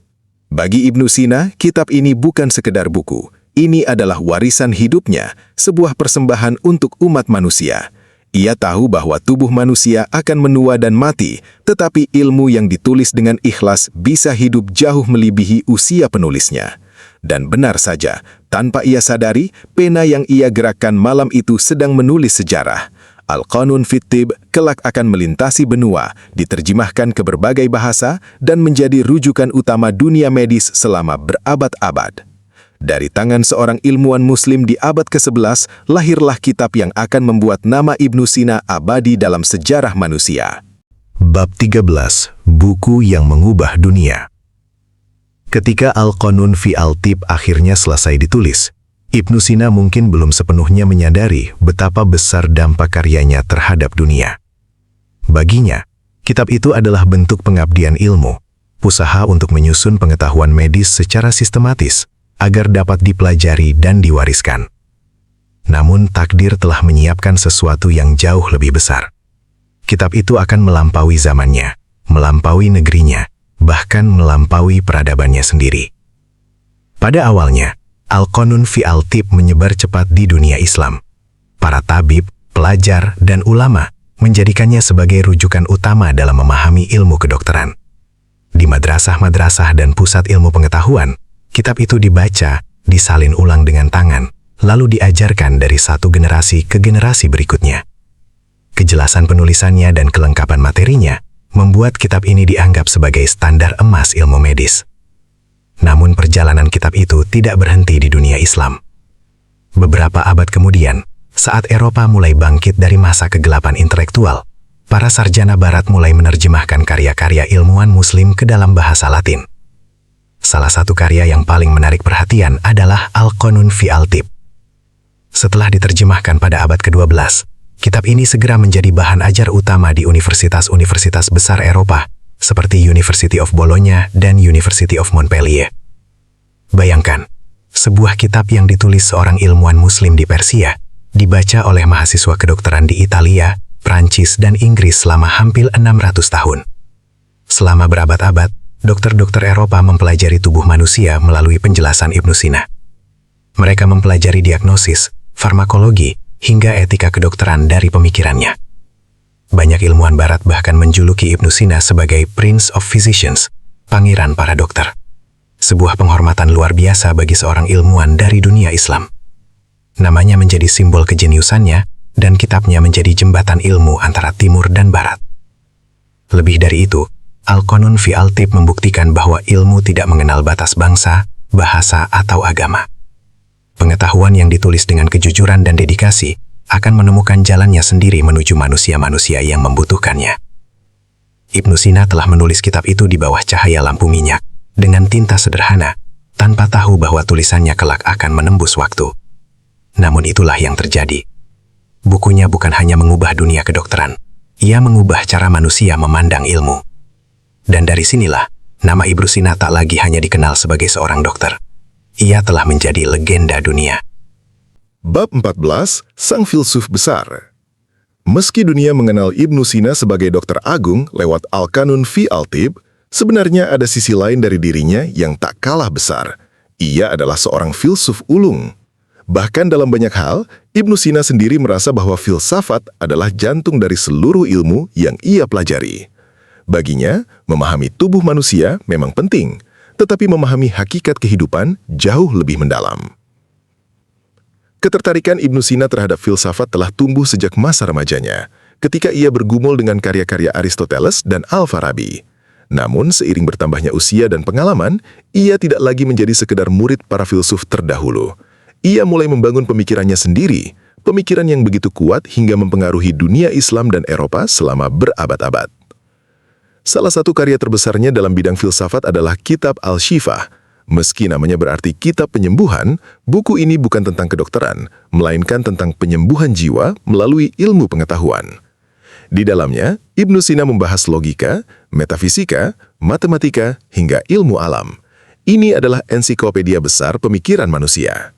Bagi Ibnu Sina, kitab ini bukan sekedar buku. Ini adalah warisan hidupnya, sebuah persembahan untuk umat manusia. Ia tahu bahwa tubuh manusia akan menua dan mati, tetapi ilmu yang ditulis dengan ikhlas bisa hidup jauh melebihi usia penulisnya. Dan benar saja, tanpa ia sadari, pena yang ia gerakkan malam itu sedang menulis sejarah. Al-Qanun fit Tibb kelak akan melintasi benua, diterjemahkan ke berbagai bahasa, dan menjadi rujukan utama dunia medis selama berabad-abad. Dari tangan seorang ilmuwan muslim di abad ke-11, lahirlah kitab yang akan membuat nama Ibnu Sina abadi dalam sejarah manusia. Bab 13. Buku yang mengubah dunia. Ketika Al-Qanun fi al-Tibb akhirnya selesai ditulis, Ibnu Sina mungkin belum sepenuhnya menyadari betapa besar dampak karyanya terhadap dunia. Baginya, kitab itu adalah bentuk pengabdian ilmu, usaha untuk menyusun pengetahuan medis secara sistematis agar dapat dipelajari dan diwariskan. Namun takdir telah menyiapkan sesuatu yang jauh lebih besar. Kitab itu akan melampaui zamannya, melampaui negerinya, bahkan melampaui peradabannya sendiri. Pada awalnya, Al-Qanun fi al-Tibb menyebar cepat di dunia Islam. Para tabib, pelajar, dan ulama menjadikannya sebagai rujukan utama dalam memahami ilmu kedokteran. Di madrasah-madrasah dan pusat ilmu pengetahuan, kitab itu dibaca, disalin ulang dengan tangan, lalu diajarkan dari satu generasi ke generasi berikutnya. Kejelasan penulisannya dan kelengkapan materinya membuat kitab ini dianggap sebagai standar emas ilmu medis. Namun perjalanan kitab itu tidak berhenti di dunia Islam. Beberapa abad kemudian, saat Eropa mulai bangkit dari masa kegelapan intelektual, para sarjana barat mulai menerjemahkan karya-karya ilmuwan muslim ke dalam bahasa Latin. Salah satu karya yang paling menarik perhatian adalah Al-Qanun fi al-Tibb. Setelah diterjemahkan pada abad ke-12, kitab ini segera menjadi bahan ajar utama di universitas-universitas besar Eropa, seperti University of Bologna dan University of Montpellier. Bayangkan, sebuah kitab yang ditulis seorang ilmuwan muslim di Persia, dibaca oleh mahasiswa kedokteran di Italia, Prancis, dan Inggris selama hampir 600 tahun. Selama berabad-abad, dokter-dokter Eropa mempelajari tubuh manusia melalui penjelasan Ibnu Sina. Mereka mempelajari diagnosis, farmakologi, hingga etika kedokteran dari pemikirannya. Banyak ilmuwan barat bahkan menjuluki Ibnu Sina sebagai Prince of Physicians, pangeran para dokter. Sebuah penghormatan luar biasa bagi seorang ilmuwan dari dunia Islam. Namanya menjadi simbol kejeniusannya, dan kitabnya menjadi jembatan ilmu antara timur dan barat. Lebih dari itu, Al-Qanun fi al-Tibb membuktikan bahwa ilmu tidak mengenal batas bangsa, bahasa, atau agama. Pengetahuan yang ditulis dengan kejujuran dan dedikasi akan menemukan jalannya sendiri menuju manusia-manusia yang membutuhkannya. Ibnu Sina telah menulis kitab itu di bawah cahaya lampu minyak, dengan tinta sederhana, tanpa tahu bahwa tulisannya kelak akan menembus waktu. Namun itulah yang terjadi. Bukunya bukan hanya mengubah dunia kedokteran, ia mengubah cara manusia memandang ilmu. Dan dari sinilah, nama Ibnu Sina tak lagi hanya dikenal sebagai seorang dokter. Ia telah menjadi legenda dunia. Bab 14. Sang Filsuf Besar. Meski dunia mengenal Ibnu Sina sebagai dokter agung lewat Al-Qanun fi al-Tibb, sebenarnya ada sisi lain dari dirinya yang tak kalah besar. Ia adalah seorang filsuf ulung. Bahkan dalam banyak hal, Ibnu Sina sendiri merasa bahwa filsafat adalah jantung dari seluruh ilmu yang ia pelajari. Baginya, memahami tubuh manusia memang penting, tetapi memahami hakikat kehidupan jauh lebih mendalam. Ketertarikan Ibnu Sina terhadap filsafat telah tumbuh sejak masa remajanya, ketika ia bergumul dengan karya-karya Aristoteles dan Al-Farabi. Namun, seiring bertambahnya usia dan pengalaman, ia tidak lagi menjadi sekedar murid para filsuf terdahulu. Ia mulai membangun pemikirannya sendiri, pemikiran yang begitu kuat hingga mempengaruhi dunia Islam dan Eropa selama berabad-abad. Salah satu karya terbesarnya dalam bidang filsafat adalah Kitab Al-Shifah. Meski namanya berarti kitab penyembuhan, buku ini bukan tentang kedokteran, melainkan tentang penyembuhan jiwa melalui ilmu pengetahuan. Di dalamnya, Ibnu Sina membahas logika, metafisika, matematika, hingga ilmu alam. Ini adalah ensiklopedia besar pemikiran manusia.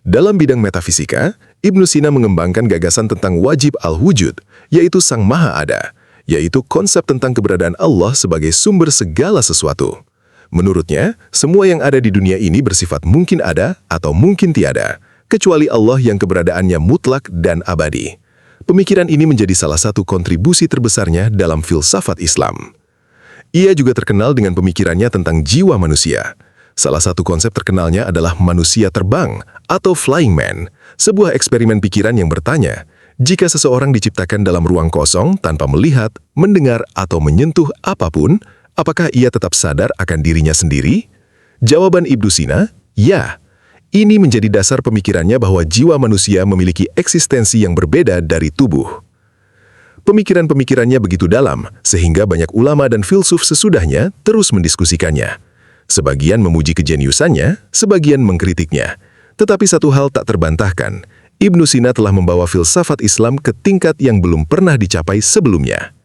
Dalam bidang metafisika, Ibnu Sina mengembangkan gagasan tentang wajib al-wujud, yaitu Sang Maha Ada, yaitu konsep tentang keberadaan Allah sebagai sumber segala sesuatu. Menurutnya, semua yang ada di dunia ini bersifat mungkin ada atau mungkin tiada, kecuali Allah yang keberadaannya mutlak dan abadi. Pemikiran ini menjadi salah satu kontribusi terbesarnya dalam filsafat Islam. Ia juga terkenal dengan pemikirannya tentang jiwa manusia. Salah satu konsep terkenalnya adalah manusia terbang atau flying man, sebuah eksperimen pikiran yang bertanya, jika seseorang diciptakan dalam ruang kosong tanpa melihat, mendengar, atau menyentuh apapun, apakah ia tetap sadar akan dirinya sendiri? Jawaban Ibnu Sina, ya. Ini menjadi dasar pemikirannya bahwa jiwa manusia memiliki eksistensi yang berbeda dari tubuh. Pemikiran-pemikirannya begitu dalam, sehingga banyak ulama dan filsuf sesudahnya terus mendiskusikannya. Sebagian memuji kejeniusannya, sebagian mengkritiknya. Tetapi satu hal tak terbantahkan, Ibnu Sina telah membawa filsafat Islam ke tingkat yang belum pernah dicapai sebelumnya.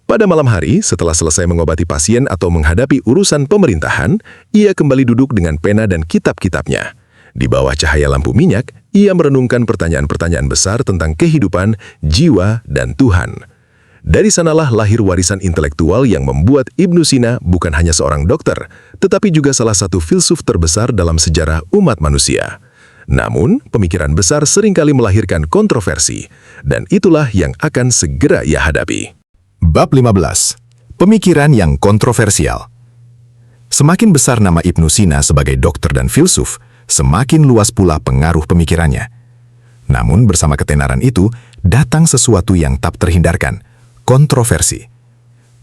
Pada malam hari, setelah selesai mengobati pasien atau menghadapi urusan pemerintahan, ia kembali duduk dengan pena dan kitab-kitabnya. Di bawah cahaya lampu minyak, ia merenungkan pertanyaan-pertanyaan besar tentang kehidupan, jiwa, dan Tuhan. Dari sanalah lahir warisan intelektual yang membuat Ibnu Sina bukan hanya seorang dokter, tetapi juga salah satu filsuf terbesar dalam sejarah umat manusia. Namun, pemikiran besar seringkali melahirkan kontroversi, dan itulah yang akan segera ia hadapi. Bab 15. Pemikiran yang kontroversial. Semakin besar nama Ibnu Sina sebagai dokter dan filsuf, semakin luas pula pengaruh pemikirannya. Namun bersama ketenaran itu, datang sesuatu yang tak terhindarkan, kontroversi.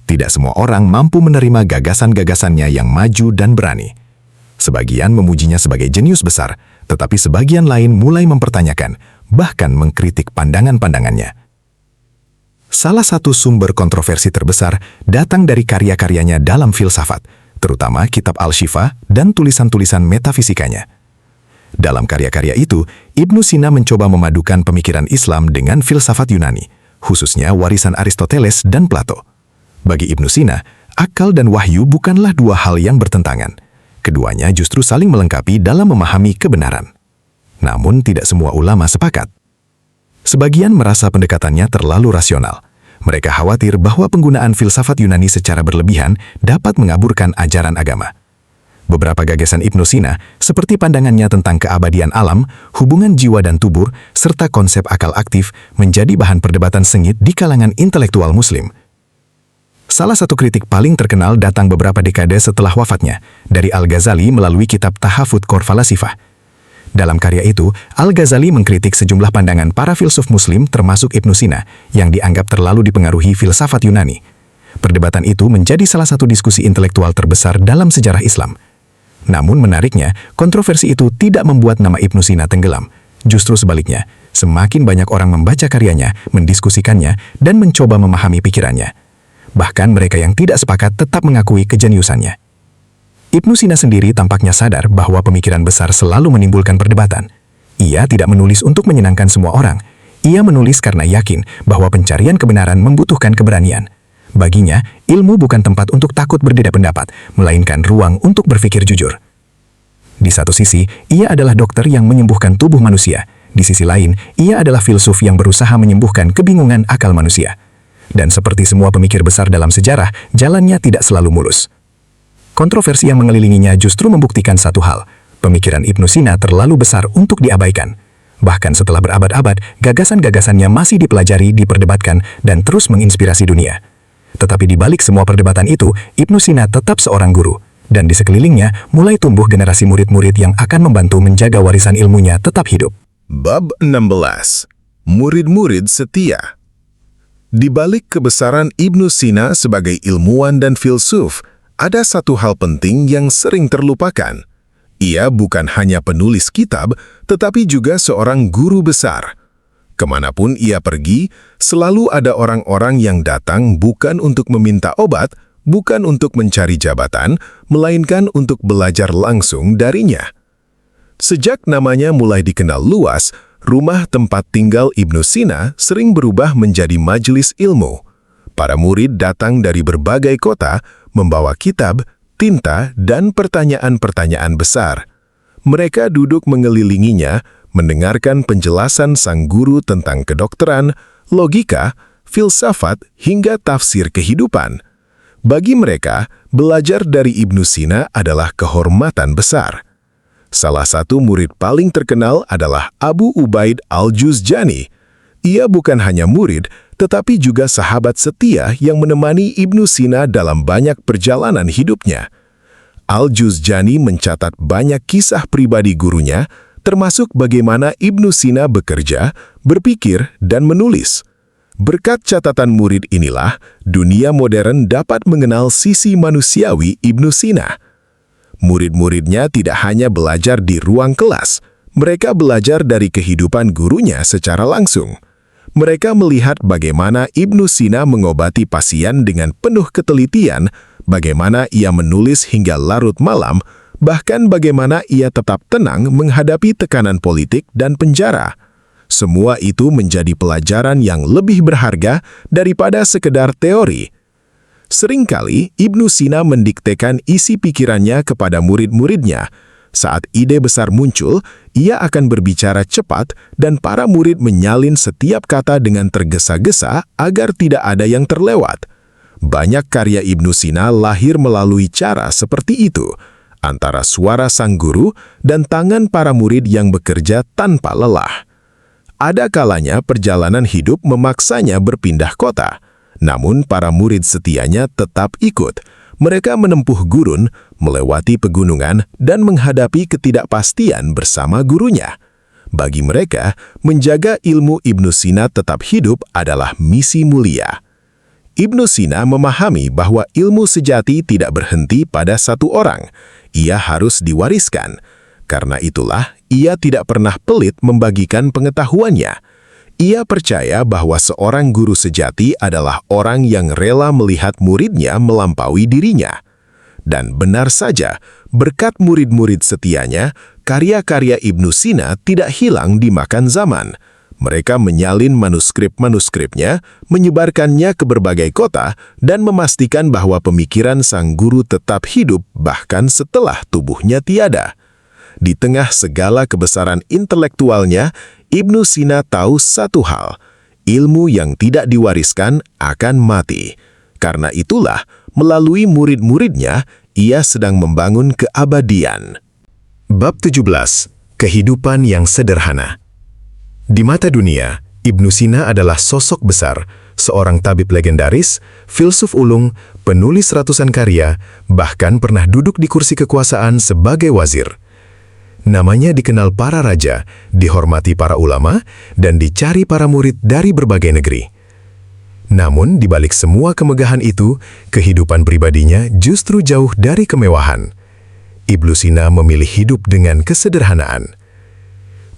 Tidak semua orang mampu menerima gagasan-gagasannya yang maju dan berani. Sebagian memujinya sebagai jenius besar, tetapi sebagian lain mulai mempertanyakan, bahkan mengkritik pandangan-pandangannya. Salah satu sumber kontroversi terbesar datang dari karya-karyanya dalam filsafat, terutama kitab Al-Shifa dan tulisan-tulisan metafisikanya. Dalam karya-karya itu, Ibnu Sina mencoba memadukan pemikiran Islam dengan filsafat Yunani, khususnya warisan Aristoteles dan Plato. Bagi Ibnu Sina, akal dan wahyu bukanlah dua hal yang bertentangan. Keduanya justru saling melengkapi dalam memahami kebenaran. Namun tidak semua ulama sepakat. Sebagian merasa pendekatannya terlalu rasional. Mereka khawatir bahwa penggunaan filsafat Yunani secara berlebihan dapat mengaburkan ajaran agama. Beberapa gagasan Ibnu Sina, seperti pandangannya tentang keabadian alam, hubungan jiwa dan tubuh, serta konsep akal aktif, menjadi bahan perdebatan sengit di kalangan intelektual Muslim. Salah satu kritik paling terkenal datang beberapa dekade setelah wafatnya, dari Al-Ghazali melalui kitab Tahafut Falasifah. Dalam karya itu, Al-Ghazali mengkritik sejumlah pandangan para filsuf Muslim termasuk Ibnu Sina, yang dianggap terlalu dipengaruhi filsafat Yunani. Perdebatan itu menjadi salah satu diskusi intelektual terbesar dalam sejarah Islam. Namun menariknya, kontroversi itu tidak membuat nama Ibnu Sina tenggelam. Justru sebaliknya, semakin banyak orang membaca karyanya, mendiskusikannya, dan mencoba memahami pikirannya. Bahkan mereka yang tidak sepakat tetap mengakui kejeniusannya. Ibnu Sina sendiri tampaknya sadar bahwa pemikiran besar selalu menimbulkan perdebatan. Ia tidak menulis untuk menyenangkan semua orang. Ia menulis karena yakin bahwa pencarian kebenaran membutuhkan keberanian. Baginya, ilmu bukan tempat untuk takut berbeda pendapat, melainkan ruang untuk berpikir jujur. Di satu sisi, ia adalah dokter yang menyembuhkan tubuh manusia. Di sisi lain, ia adalah filsuf yang berusaha menyembuhkan kebingungan akal manusia. Dan seperti semua pemikir besar dalam sejarah, jalannya tidak selalu mulus. Kontroversi yang mengelilinginya justru membuktikan satu hal, pemikiran Ibnu Sina terlalu besar untuk diabaikan. Bahkan setelah berabad-abad, gagasan-gagasannya masih dipelajari, diperdebatkan, dan terus menginspirasi dunia. Tetapi di balik semua perdebatan itu, Ibnu Sina tetap seorang guru. Dan di sekelilingnya mulai tumbuh generasi murid-murid yang akan membantu menjaga warisan ilmunya tetap hidup. Bab 16. Murid-murid setia. Di balik kebesaran Ibnu Sina sebagai ilmuwan dan filsuf, ada satu hal penting yang sering terlupakan. Ia bukan hanya penulis kitab, tetapi juga seorang guru besar. Kemanapun ia pergi, selalu ada orang-orang yang datang bukan untuk meminta obat, bukan untuk mencari jabatan, melainkan untuk belajar langsung darinya. Sejak namanya mulai dikenal luas, rumah tempat tinggal Ibnu Sina sering berubah menjadi majelis ilmu. Para murid datang dari berbagai kota, membawa kitab, tinta, dan pertanyaan-pertanyaan besar. Mereka duduk mengelilinginya, mendengarkan penjelasan sang guru tentang kedokteran, logika, filsafat, hingga tafsir kehidupan. Bagi mereka, belajar dari Ibnu Sina adalah kehormatan besar. Salah satu murid paling terkenal adalah Abu Ubaid al-Juzjani. Ia bukan hanya murid, tetapi juga sahabat setia yang menemani Ibnu Sina dalam banyak perjalanan hidupnya. Al-Juzjani mencatat banyak kisah pribadi gurunya, termasuk bagaimana Ibnu Sina bekerja, berpikir, dan menulis. Berkat catatan murid inilah, dunia modern dapat mengenal sisi manusiawi Ibnu Sina. Murid-muridnya tidak hanya belajar di ruang kelas, mereka belajar dari kehidupan gurunya secara langsung. Mereka melihat bagaimana Ibnu Sina mengobati pasien dengan penuh ketelitian, bagaimana ia menulis hingga larut malam, bahkan bagaimana ia tetap tenang menghadapi tekanan politik dan penjara. Semua itu menjadi pelajaran yang lebih berharga daripada sekedar teori. Seringkali Ibnu Sina mendiktekan isi pikirannya kepada murid-muridnya. Saat ide besar muncul, ia akan berbicara cepat dan para murid menyalin setiap kata dengan tergesa-gesa agar tidak ada yang terlewat. Banyak karya Ibnu Sina lahir melalui cara seperti itu, antara suara sang guru dan tangan para murid yang bekerja tanpa lelah. Ada kalanya perjalanan hidup memaksanya berpindah kota, namun para murid setianya tetap ikut. Mereka menempuh gurun, melewati pegunungan, dan menghadapi ketidakpastian bersama gurunya. Bagi mereka, menjaga ilmu Ibnu Sina tetap hidup adalah misi mulia. Ibnu Sina memahami bahwa ilmu sejati tidak berhenti pada satu orang. Ia harus diwariskan. Karena itulah, ia tidak pernah pelit membagikan pengetahuannya. Ia percaya bahwa seorang guru sejati adalah orang yang rela melihat muridnya melampaui dirinya. Dan benar saja, berkat murid-murid setianya, karya-karya Ibnu Sina tidak hilang dimakan zaman. Mereka menyalin manuskrip-manuskripnya, menyebarkannya ke berbagai kota, dan memastikan bahwa pemikiran sang guru tetap hidup bahkan setelah tubuhnya tiada. Di tengah segala kebesaran intelektualnya, Ibnu Sina tahu satu hal, ilmu yang tidak diwariskan akan mati. Karena itulah, melalui murid-muridnya, ia sedang membangun keabadian. Bab 17. Kehidupan yang sederhana. Di mata dunia, Ibnu Sina adalah sosok besar, seorang tabib legendaris, filsuf ulung, penulis ratusan karya, bahkan pernah duduk di kursi kekuasaan sebagai wazir. Namanya dikenal para raja, dihormati para ulama, dan dicari para murid dari berbagai negeri. Namun, di balik semua kemegahan itu, kehidupan pribadinya justru jauh dari kemewahan. Ibnu Sina memilih hidup dengan kesederhanaan.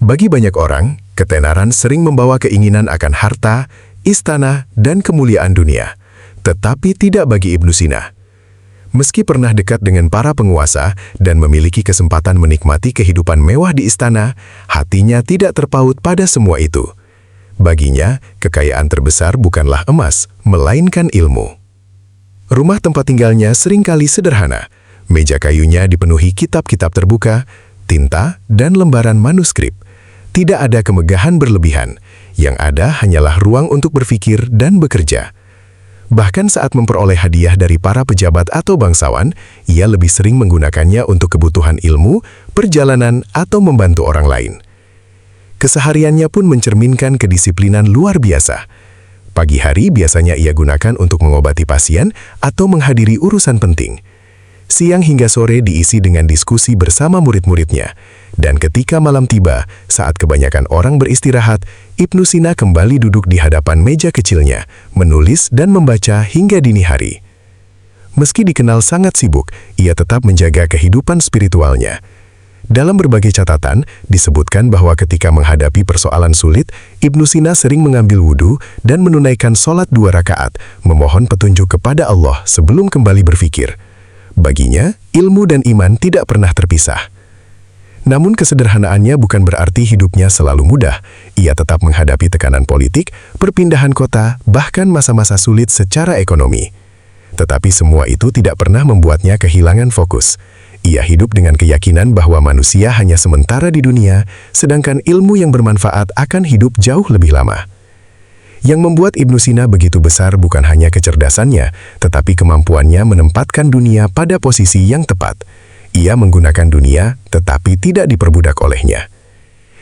Bagi banyak orang, ketenaran sering membawa keinginan akan harta, istana, dan kemuliaan dunia. Tetapi tidak bagi Ibnu Sina. Meski pernah dekat dengan para penguasa dan memiliki kesempatan menikmati kehidupan mewah di istana, hatinya tidak terpaut pada semua itu. Baginya, kekayaan terbesar bukanlah emas, melainkan ilmu. Rumah tempat tinggalnya seringkali sederhana. Meja kayunya dipenuhi kitab-kitab terbuka, tinta, dan lembaran manuskrip. Tidak ada kemegahan berlebihan. Yang ada hanyalah ruang untuk berpikir dan bekerja. Bahkan saat memperoleh hadiah dari para pejabat atau bangsawan, ia lebih sering menggunakannya untuk kebutuhan ilmu, perjalanan, atau membantu orang lain. Kesehariannya pun mencerminkan kedisiplinan luar biasa. Pagi hari biasanya ia gunakan untuk mengobati pasien atau menghadiri urusan penting. Siang hingga sore diisi dengan diskusi bersama murid-muridnya. Dan ketika malam tiba, saat kebanyakan orang beristirahat, Ibnu Sina kembali duduk di hadapan meja kecilnya, menulis dan membaca hingga dini hari. Meski dikenal sangat sibuk, ia tetap menjaga kehidupan spiritualnya. Dalam berbagai catatan, disebutkan bahwa ketika menghadapi persoalan sulit, Ibnu Sina sering mengambil wudhu dan menunaikan sholat 2 rakaat, memohon petunjuk kepada Allah sebelum kembali berpikir. Baginya, ilmu dan iman tidak pernah terpisah. Namun kesederhanaannya bukan berarti hidupnya selalu mudah. Ia tetap menghadapi tekanan politik, perpindahan kota, bahkan masa-masa sulit secara ekonomi. Tetapi semua itu tidak pernah membuatnya kehilangan fokus. Ia hidup dengan keyakinan bahwa manusia hanya sementara di dunia, sedangkan ilmu yang bermanfaat akan hidup jauh lebih lama. Yang membuat Ibnu Sina begitu besar bukan hanya kecerdasannya, tetapi kemampuannya menempatkan dunia pada posisi yang tepat. Ia menggunakan dunia, tetapi tidak diperbudak olehnya.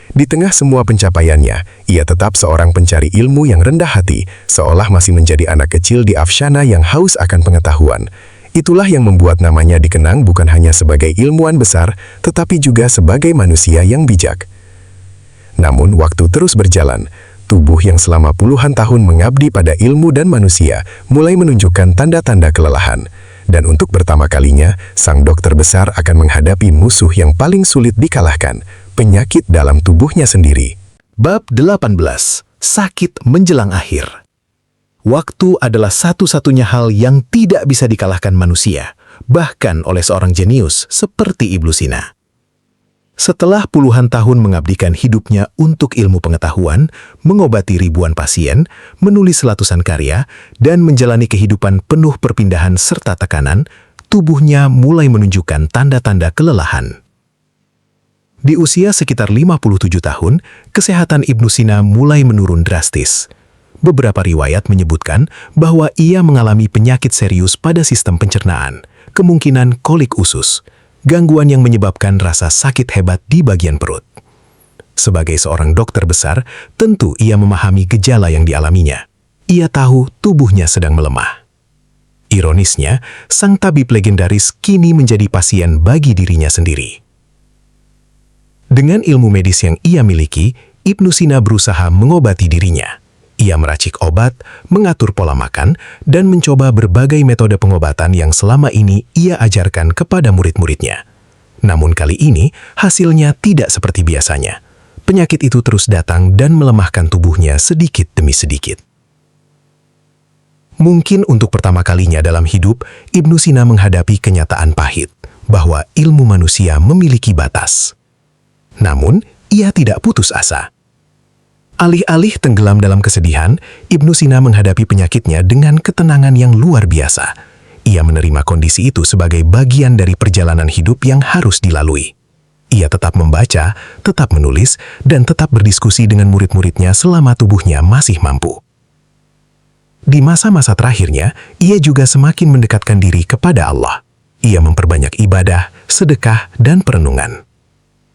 Di tengah semua pencapaiannya, ia tetap seorang pencari ilmu yang rendah hati, seolah masih menjadi anak kecil di Afshana yang haus akan pengetahuan. Itulah yang membuat namanya dikenang bukan hanya sebagai ilmuwan besar, tetapi juga sebagai manusia yang bijak. Namun, waktu terus berjalan. Tubuh yang selama puluhan tahun mengabdi pada ilmu dan manusia mulai menunjukkan tanda-tanda kelelahan. Dan untuk pertama kalinya, sang dokter besar akan menghadapi musuh yang paling sulit dikalahkan, penyakit dalam tubuhnya sendiri. Bab 18. Sakit menjelang akhir. Waktu adalah satu-satunya hal yang tidak bisa dikalahkan manusia, bahkan oleh seorang jenius seperti Ibnu Sina. Setelah puluhan tahun mengabdikan hidupnya untuk ilmu pengetahuan, mengobati ribuan pasien, menulis ratusan karya, dan menjalani kehidupan penuh perpindahan serta tekanan, tubuhnya mulai menunjukkan tanda-tanda kelelahan. Di usia sekitar 57 tahun, kesehatan Ibnu Sina mulai menurun drastis. Beberapa riwayat menyebutkan bahwa ia mengalami penyakit serius pada sistem pencernaan, kemungkinan kolik usus, gangguan yang menyebabkan rasa sakit hebat di bagian perut. Sebagai seorang dokter besar, tentu ia memahami gejala yang dialaminya. Ia tahu tubuhnya sedang melemah. Ironisnya, sang tabib legendaris kini menjadi pasien bagi dirinya sendiri. Dengan ilmu medis yang ia miliki, Ibnu Sina berusaha mengobati dirinya. Ia meracik obat, mengatur pola makan, dan mencoba berbagai metode pengobatan yang selama ini ia ajarkan kepada murid-muridnya. Namun kali ini, hasilnya tidak seperti biasanya. Penyakit itu terus datang dan melemahkan tubuhnya sedikit demi sedikit. Mungkin untuk pertama kalinya dalam hidup, Ibnu Sina menghadapi kenyataan pahit, bahwa ilmu manusia memiliki batas. Namun, ia tidak putus asa. Alih-alih tenggelam dalam kesedihan, Ibnu Sina menghadapi penyakitnya dengan ketenangan yang luar biasa. Ia menerima kondisi itu sebagai bagian dari perjalanan hidup yang harus dilalui. Ia tetap membaca, tetap menulis, dan tetap berdiskusi dengan murid-muridnya selama tubuhnya masih mampu. Di masa-masa terakhirnya, ia juga semakin mendekatkan diri kepada Allah. Ia memperbanyak ibadah, sedekah, dan perenungan.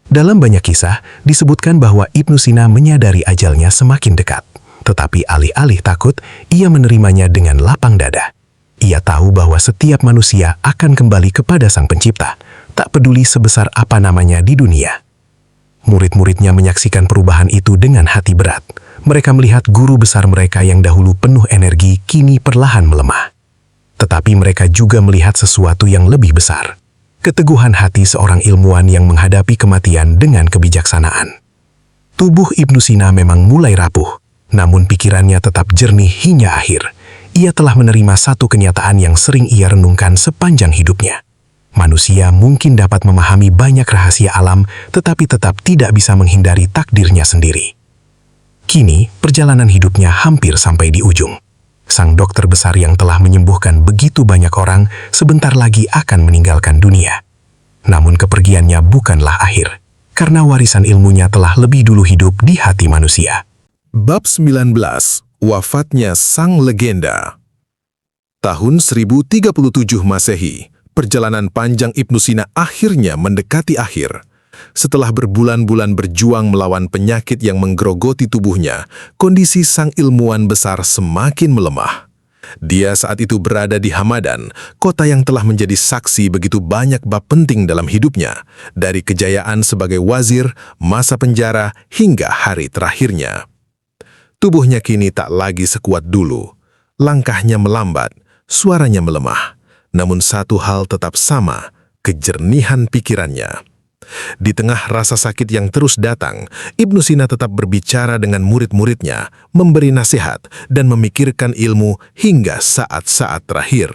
Dalam banyak kisah, disebutkan bahwa Ibnu Sina menyadari ajalnya semakin dekat. Tetapi alih-alih takut, ia menerimanya dengan lapang dada. Ia tahu bahwa setiap manusia akan kembali kepada Sang Pencipta, tak peduli sebesar apa namanya di dunia. Murid-muridnya menyaksikan perubahan itu dengan hati berat. Mereka melihat guru besar mereka yang dahulu penuh energi, kini perlahan melemah. Tetapi mereka juga melihat sesuatu yang lebih besar. Keteguhan hati seorang ilmuwan yang menghadapi kematian dengan kebijaksanaan. Tubuh Ibnu Sina memang mulai rapuh, namun pikirannya tetap jernih hingga akhir. Ia telah menerima satu kenyataan yang sering ia renungkan sepanjang hidupnya. Manusia mungkin dapat memahami banyak rahasia alam, tetapi tetap tidak bisa menghindari takdirnya sendiri. Kini, perjalanan hidupnya hampir sampai di ujung. Sang dokter besar yang telah menyembuhkan begitu banyak orang sebentar lagi akan meninggalkan dunia. Namun kepergiannya bukanlah akhir, karena warisan ilmunya telah lebih dulu hidup di hati manusia. Bab 19. Wafatnya Sang Legenda. Tahun 1037 Masehi, perjalanan panjang Ibnu Sina akhirnya mendekati akhir. Setelah berbulan-bulan berjuang melawan penyakit yang menggerogoti tubuhnya, kondisi sang ilmuwan besar semakin melemah. Dia saat itu berada di Hamadan, kota yang telah menjadi saksi begitu banyak bab penting dalam hidupnya, dari kejayaan sebagai wazir, masa penjara, hingga hari terakhirnya. Tubuhnya kini tak lagi sekuat dulu. Langkahnya melambat, suaranya melemah. Namun satu hal tetap sama, kejernihan pikirannya. Di tengah rasa sakit yang terus datang, Ibnu Sina tetap berbicara dengan murid-muridnya, memberi nasihat, dan memikirkan ilmu hingga saat-saat terakhir.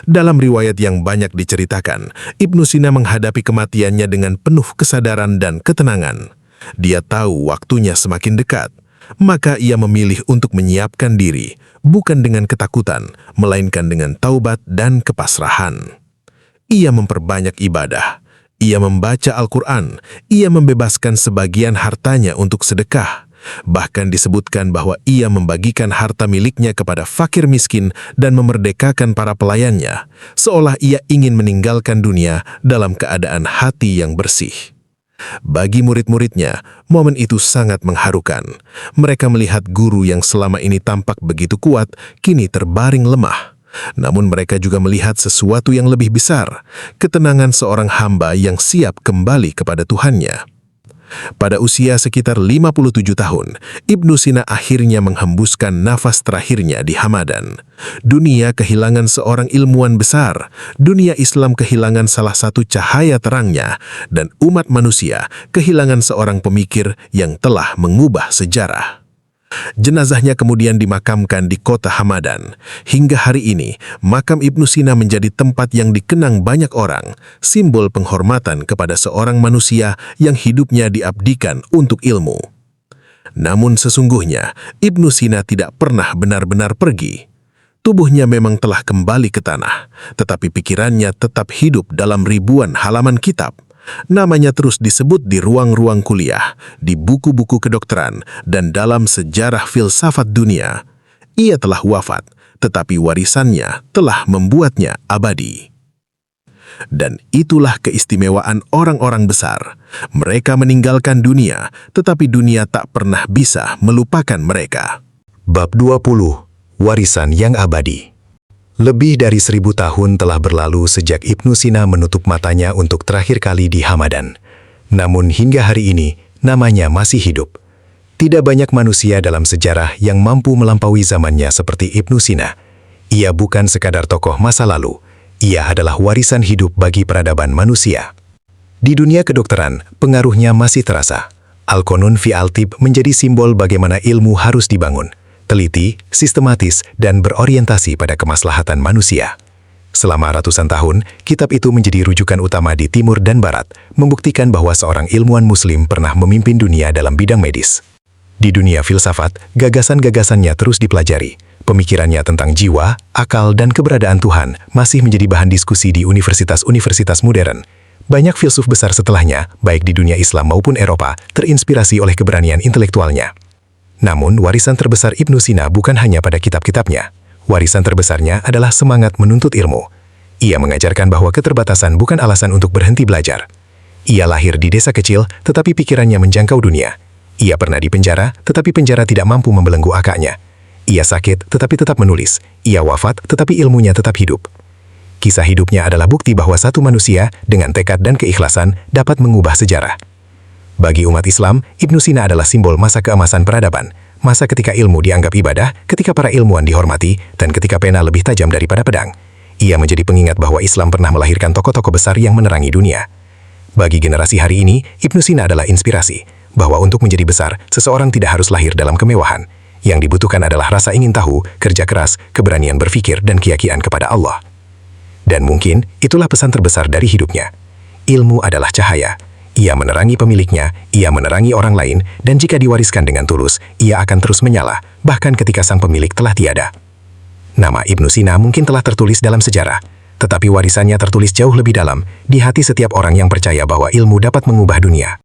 Dalam riwayat yang banyak diceritakan, Ibnu Sina menghadapi kematiannya dengan penuh kesadaran dan ketenangan. Dia tahu waktunya semakin dekat, maka ia memilih untuk menyiapkan diri, bukan dengan ketakutan, melainkan dengan taubat dan kepasrahan. Ia memperbanyak ibadah. Ia membaca Al-Quran. Ia membebaskan sebagian hartanya untuk sedekah. Bahkan disebutkan bahwa ia membagikan harta miliknya kepada fakir miskin dan memerdekakan para pelayannya, seolah ia ingin meninggalkan dunia dalam keadaan hati yang bersih. Bagi murid-muridnya, momen itu sangat mengharukan. Mereka melihat guru yang selama ini tampak begitu kuat, kini terbaring lemah. Namun mereka juga melihat sesuatu yang lebih besar, ketenangan seorang hamba yang siap kembali kepada Tuhannya. Pada usia sekitar 57 tahun, Ibnu Sina akhirnya menghembuskan nafas terakhirnya di Hamadan. Dunia kehilangan seorang ilmuwan besar, dunia Islam kehilangan salah satu cahaya terangnya, dan umat manusia kehilangan seorang pemikir yang telah mengubah sejarah. Jenazahnya kemudian dimakamkan di kota Hamadan. Hingga hari ini, makam Ibnu Sina menjadi tempat yang dikenang banyak orang, simbol penghormatan kepada seorang manusia yang hidupnya diabdikan untuk ilmu. Namun sesungguhnya, Ibnu Sina tidak pernah benar-benar pergi. Tubuhnya memang telah kembali ke tanah, tetapi pikirannya tetap hidup dalam ribuan halaman kitab. Namanya terus disebut di ruang-ruang kuliah, di buku-buku kedokteran, dan dalam sejarah filsafat dunia. Ia telah wafat, tetapi warisannya telah membuatnya abadi. Dan itulah keistimewaan orang-orang besar. Mereka meninggalkan dunia, tetapi dunia tak pernah bisa melupakan mereka. Bab 20. Warisan yang abadi. Lebih dari 1000 tahun telah berlalu sejak Ibnu Sina menutup matanya untuk terakhir kali di Hamadan. Namun hingga hari ini, namanya masih hidup. Tidak banyak manusia dalam sejarah yang mampu melampaui zamannya seperti Ibnu Sina. Ia bukan sekadar tokoh masa lalu, ia adalah warisan hidup bagi peradaban manusia. Di dunia kedokteran, pengaruhnya masih terasa. Al-Qanun fi al-Tib menjadi simbol bagaimana ilmu harus dibangun. Teliti, sistematis, dan berorientasi pada kemaslahatan manusia. Selama ratusan tahun, kitab itu menjadi rujukan utama di timur dan barat, membuktikan bahwa seorang ilmuwan muslim pernah memimpin dunia dalam bidang medis. Di dunia filsafat, gagasan-gagasannya terus dipelajari. Pemikirannya tentang jiwa, akal, dan keberadaan Tuhan masih menjadi bahan diskusi di universitas-universitas modern. Banyak filsuf besar setelahnya, baik di dunia Islam maupun Eropa, terinspirasi oleh keberanian intelektualnya. Namun, warisan terbesar Ibnu Sina bukan hanya pada kitab-kitabnya. Warisan terbesarnya adalah semangat menuntut ilmu. Ia mengajarkan bahwa keterbatasan bukan alasan untuk berhenti belajar. Ia lahir di desa kecil, tetapi pikirannya menjangkau dunia. Ia pernah dipenjara, tetapi penjara tidak mampu membelenggu akaknya. Ia sakit, tetapi tetap menulis. Ia wafat, tetapi ilmunya tetap hidup. Kisah hidupnya adalah bukti bahwa satu manusia, dengan tekad dan keikhlasan, dapat mengubah sejarah. Bagi umat Islam, Ibnu Sina adalah simbol masa keemasan peradaban, masa ketika ilmu dianggap ibadah, ketika para ilmuwan dihormati, dan ketika pena lebih tajam daripada pedang. Ia menjadi pengingat bahwa Islam pernah melahirkan tokoh-tokoh besar yang menerangi dunia. Bagi generasi hari ini, Ibnu Sina adalah inspirasi, bahwa untuk menjadi besar, seseorang tidak harus lahir dalam kemewahan. Yang dibutuhkan adalah rasa ingin tahu, kerja keras, keberanian berpikir, dan keyakinan kepada Allah. Dan mungkin, itulah pesan terbesar dari hidupnya. Ilmu adalah cahaya. Ia menerangi pemiliknya, ia menerangi orang lain, dan jika diwariskan dengan tulus, ia akan terus menyala, bahkan ketika sang pemilik telah tiada. Nama Ibnu Sina mungkin telah tertulis dalam sejarah, tetapi warisannya tertulis jauh lebih dalam, di hati setiap orang yang percaya bahwa ilmu dapat mengubah dunia.